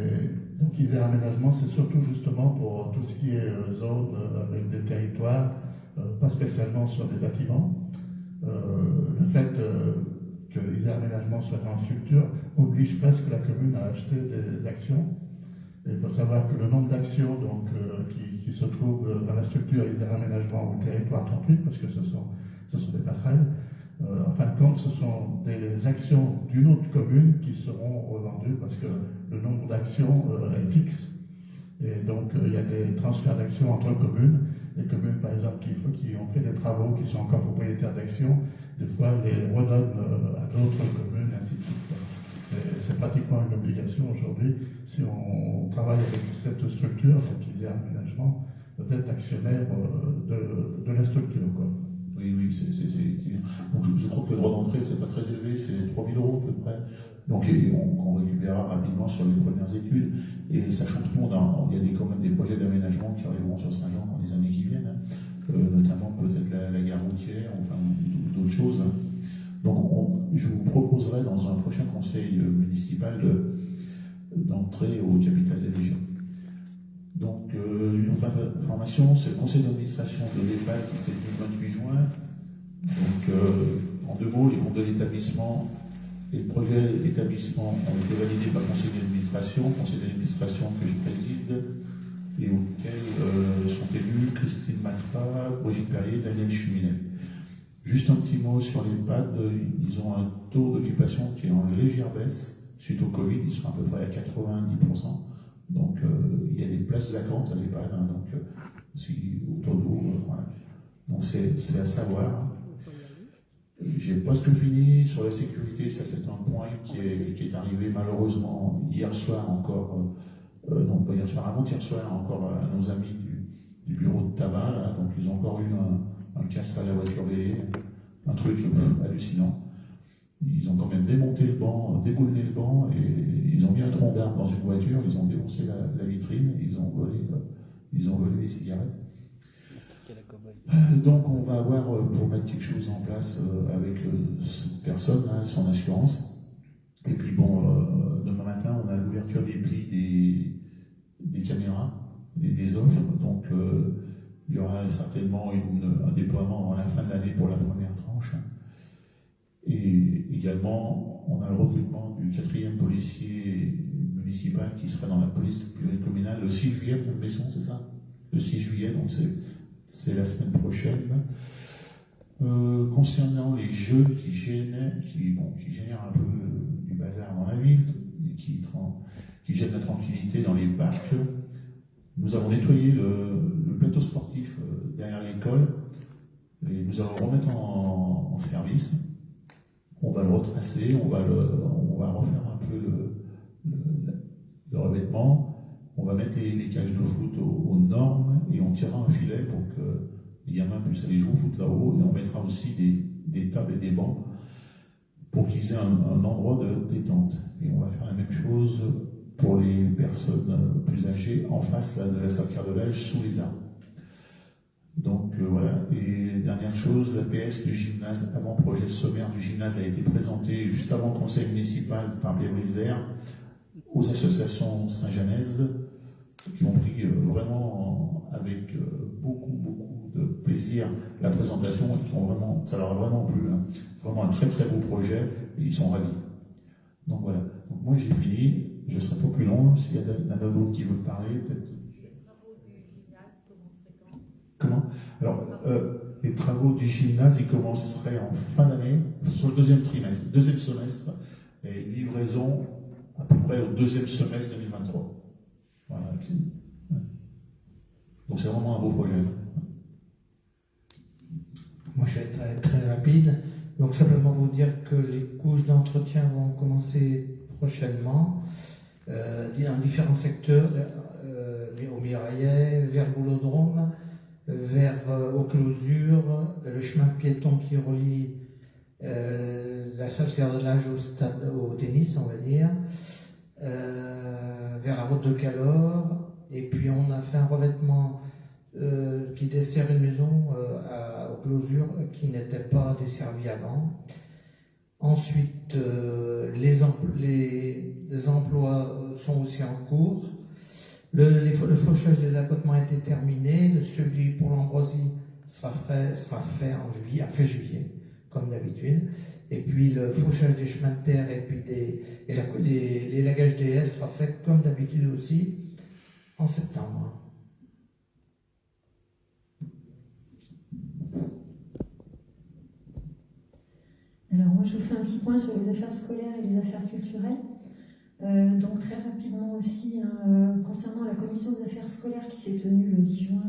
donc Isère Aménagement, c'est surtout justement pour tout ce qui est zone avec des territoires, pas spécialement sur des bâtiments. Le fait que Isère Aménagement soit en structure oblige presque la commune à acheter des actions. Et il faut savoir que le nombre d'actions qui se trouvent dans la structure Isère Aménagement ou Territoire 38, parce que ce sont des passerelles, en fin de compte, ce sont des actions d'une autre commune qui seront revendues parce que le nombre d'actions est fixe. Et donc, il y a des transferts d'actions entre communes. Les communes, par exemple, qui ont fait des travaux, qui sont encore propriétaires d'actions, des fois les redonnent à d'autres communes, ainsi de suite. C'est pratiquement une obligation aujourd'hui. Si on travaille avec cette structure, avec Isère Aménagement, d'être actionnaire de la structure, quoi. Oui, donc je crois que le droit d'entrée, c'est pas très élevé, c'est 3 000 € à peu près. Donc on récupérera rapidement sur les premières études. Et sachant que nous, il y a quand même des projets d'aménagement qui arriveront sur Saint-Jean dans les années qui viennent, notamment peut-être la gare routière, enfin d'autres choses. Donc je vous proposerai dans un prochain conseil municipal d'entrer au capital des régions. Donc, une autre information, c'est le conseil d'administration de l'EPAL qui s'est tenu le 28 juin. Donc, en 2 mots, les comptes de l'établissement et le projet d'établissement ont été validés par le conseil d'administration que je préside et auquel sont élus Christine Matra, Brigitte Perrier, Daniel Chuminet. Juste un petit mot sur l'EHPAD, ils ont un taux d'occupation qui est en légère baisse suite au Covid, ils sont à peu près à 90%. Donc, il y a des places vacantes à l'EHPAD, donc si autour de vous, voilà. Donc, c'est à savoir. J'ai presque fini sur la sécurité, ça c'est un point qui est arrivé malheureusement hier soir encore, non pas hier soir, avant-hier soir encore à nos amis du bureau de tabac, là, donc ils ont encore eu un casse à la voiture bélier, un truc hallucinant. Ils ont quand même démonté le banc, déboulonné le banc, et ils ont mis un tronc d'arbre dans une voiture, ils ont défoncé la vitrine, et ils ont volé les cigarettes. Donc on va avoir, pour mettre quelque chose en place avec cette personne, son assurance. Et puis bon, demain matin, on a l'ouverture des plis des caméras, des offres. Donc il y aura certainement un déploiement avant la fin de l'année pour la première tranche. Et également, on a le recrutement du 4e policier municipal qui sera dans la police pluricommunale le 6 juillet, Mme Besson, c'est ça? Le 6 juillet, donc c'est la semaine prochaine. Concernant les jeux qui génèrent un peu du bazar dans la ville, et qui gênent la tranquillité dans les parcs, nous avons nettoyé le plateau sportif derrière l'école et nous allons le remettre en service. On va le retracer, on va refaire un peu le revêtement. On va mettre les cages de foot aux normes et on tirera un filet pour que les gamins puissent aller jouer au foot là-haut. Et on mettra aussi des tables et des bancs pour qu'ils aient un endroit de détente. Et on va faire la même chose pour les personnes plus âgées en face de la salle cardiovale sous les arbres. Donc voilà. Et dernière chose, l'APS du gymnase, avant-projet sommaire du gymnase a été présenté juste avant le conseil municipal par Béo-Isère aux associations saint-janaises qui ont pris vraiment avec beaucoup de plaisir la présentation et qui ont vraiment, ça leur a vraiment plu. Hein. Vraiment un très très beau projet et ils sont ravis. Donc voilà. Donc moi j'ai fini, je ne serai pas plus long. S'il y en a d'autres qui veulent parler, peut-être. Comment? Alors, les travaux du gymnase, ils commenceraient en fin d'année, sur le deuxième semestre, et une livraison à peu près au deuxième semestre 2023. Voilà. Donc c'est vraiment un beau projet. Moi je vais être très, très rapide. Donc simplement vous dire que les couches d'entretien vont commencer prochainement dans différents secteurs, au Miraillet, vers Boulodrome, vers aux Closures, le chemin piéton qui relie la salle de carrelage au tennis, on va dire, vers la route de Calor, et puis on a fait un revêtement qui dessert une maison aux Closures qui n'était pas desservie avant. Ensuite, des emplois sont aussi en cours. Le fauchage des abattements a été terminé. Le suivi pour l'Ambroisie sera fait en juillet, fin juillet, comme d'habitude. Et puis le fauchage des chemins de terre et puis les lagages des haies sera fait comme d'habitude aussi en septembre. Alors moi je vous fais un petit point sur les affaires scolaires et les affaires culturelles. Donc très rapidement aussi, concernant la commission des affaires scolaires qui s'est tenue le 10 juin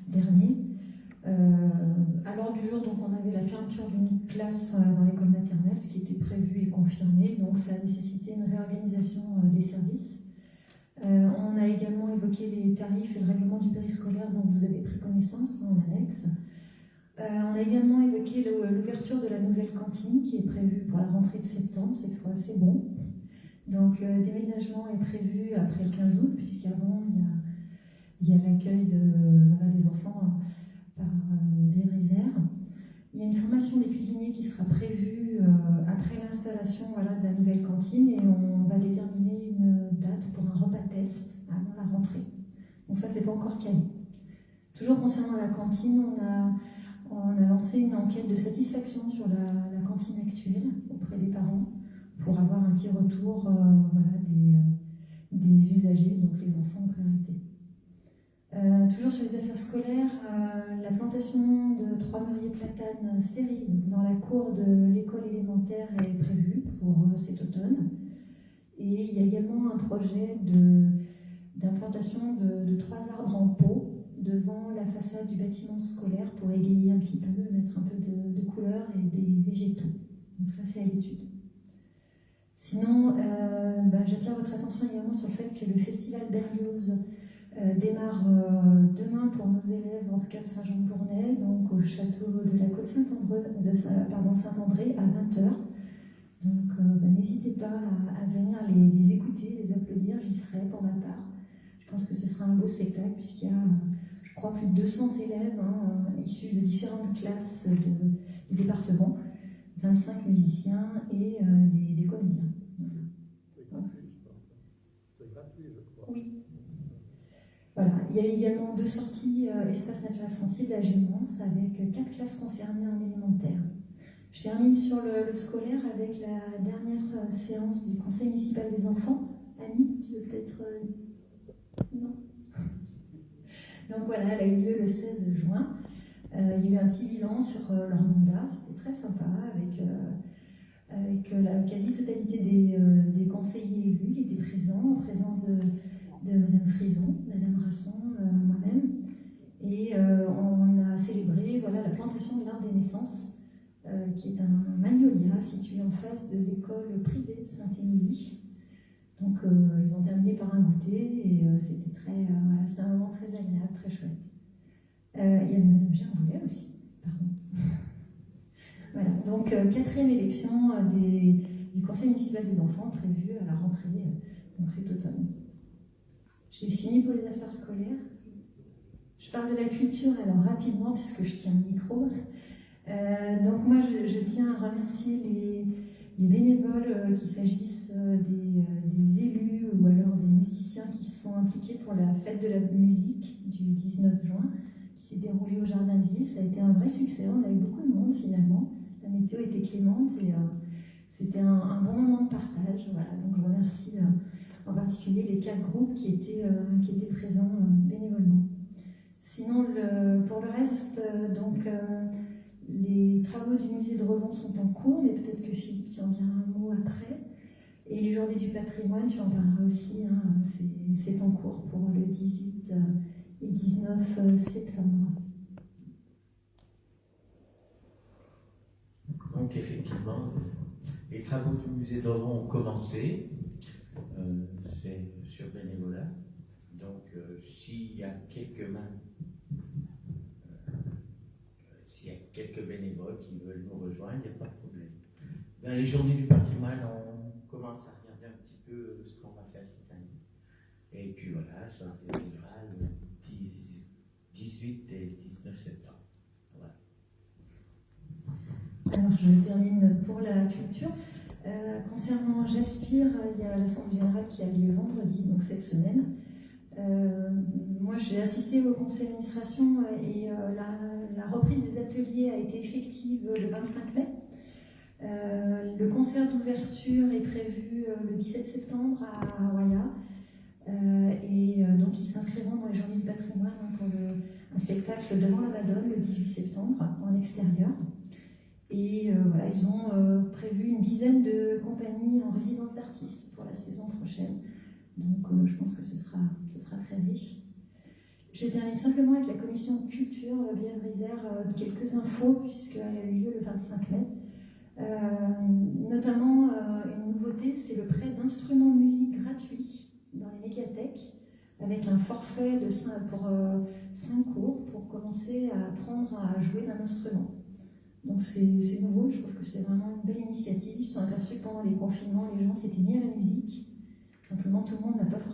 dernier. À l'ordre du jour, donc, on avait la fermeture d'une classe dans l'école maternelle, ce qui était prévu et confirmé, donc ça a nécessité une réorganisation des services. On a également évoqué les tarifs et le règlement du périscolaire dont vous avez pris connaissance en annexe. On a également évoqué l'ouverture de la nouvelle cantine qui est prévue pour la rentrée de septembre, cette fois c'est bon. Donc le déménagement est prévu après le 15 août, puisqu'avant il y a l'accueil des enfants par Bérézère. Il y a une formation des cuisiniers qui sera prévue après l'installation de la nouvelle cantine, et on va déterminer une date pour un repas test avant la rentrée. Donc ça, c'est pas encore calé. Toujours concernant la cantine, on a lancé une enquête de satisfaction sur la cantine actuelle auprès des parents pour avoir un petit retour des usagers, donc les enfants en priorité. Toujours sur les affaires scolaires, la plantation de 3 mûriers platanes stériles dans la cour de l'école élémentaire est prévue pour cet automne. Et il y a également un projet d'implantation de 3 arbres en pot devant la façade du bâtiment scolaire pour égayer un petit peu, mettre un peu de couleur et des végétaux. Donc ça, c'est à l'étude. Sinon, j'attire votre attention également sur le fait que le festival Berlioz démarre demain pour nos élèves, en tout cas de Saint-Jean-de-Bournay, donc au château de la Côte Saint-André à 20h. Donc n'hésitez pas à venir les écouter, les applaudir, j'y serai pour ma part. Je pense que ce sera un beau spectacle puisqu'il y a, je crois, plus de 200 élèves issus de différentes classes du département, 25 musiciens et des comédiens. C'est gratuit, je crois. Oui. Voilà. Il y a également 2 sorties espace naturel sensible à Gémence avec 4 classes concernées en élémentaire. Je termine sur le scolaire avec la dernière séance du conseil municipal des enfants. Annie, tu veux peut-être... Non. Donc voilà, elle a eu lieu le 16 juin. Il y a eu un petit bilan sur leur mandat, c'était très sympa, avec la quasi-totalité des conseillers élus qui étaient présents, en présence de Madame Frison, Madame Rasson, moi-même. Et on a célébré la plantation de l'arbre des naissances, qui est un magnolia situé en face de l'école privée de Saint-Émilie. Donc ils ont terminé par un goûter et c'était un moment très agréable, très chouette. Il y a Madame Gerboulet aussi, pardon. Voilà, donc 4e élection du conseil municipal des enfants prévue à la rentrée, donc cet automne. J'ai fini pour les affaires scolaires. Je parle de la culture alors rapidement puisque je tiens le micro. Donc moi je tiens à remercier les bénévoles, qu'il s'agisse des élus ou alors des musiciens qui se sont impliqués pour la fête de la musique du 19 juin qui s'est déroulée au Jardin de Ville. Ça a été un vrai succès, on a eu beaucoup de monde finalement, la météo était clémente et c'était un bon moment de partage. Voilà. Donc je remercie en particulier les 4 groupes qui étaient présents bénévolement. Sinon pour le reste, les travaux du musée de Revent sont en cours, mais peut-être que Philippe, tu en diras un mot après. Et les journées du patrimoine, tu en parleras aussi, c'est en cours pour le 18 et 19 septembre. Donc effectivement, les travaux du musée de Revent ont commencé, c'est sur bénévolat. Donc s'il y a quelques bénévoles qui veulent nous rejoindre, il n'y a pas de problème. Dans les journées du patrimoine, on commence à regarder un petit peu ce qu'on va faire cette année. Et puis voilà, ça déroulera le 18 et 19 septembre. Voilà. Alors je termine pour la culture. Concernant J'Aspire, il y a l'Assemblée Générale qui a lieu vendredi, donc cette semaine. Moi, j'ai assisté au conseil d'administration et la reprise des ateliers a été effective le 25 mai. Le concert d'ouverture est prévu le 17 septembre à Roya. Donc, ils s'inscriront dans les Journées du patrimoine pour un spectacle devant la Madone le 18 septembre dans l'extérieur. Et voilà, ils ont prévu une dizaine de compagnies en résidence d'artistes pour la saison prochaine. Donc je pense que ce sera très riche. Je termine simplement avec la commission culture, Bienne Rizer, quelques infos puisqu'elle a eu lieu le 25 mai. Notamment une nouveauté, c'est le prêt d'instruments de musique gratuits dans les médiathèques avec un forfait pour 5 cours pour commencer à apprendre à jouer d'un instrument. Donc c'est nouveau, je trouve que c'est vraiment une belle initiative. Ils se sont aperçus que pendant les confinements, les gens s'étaient mis à la musique. Simplement, tout le monde n'a pas forcément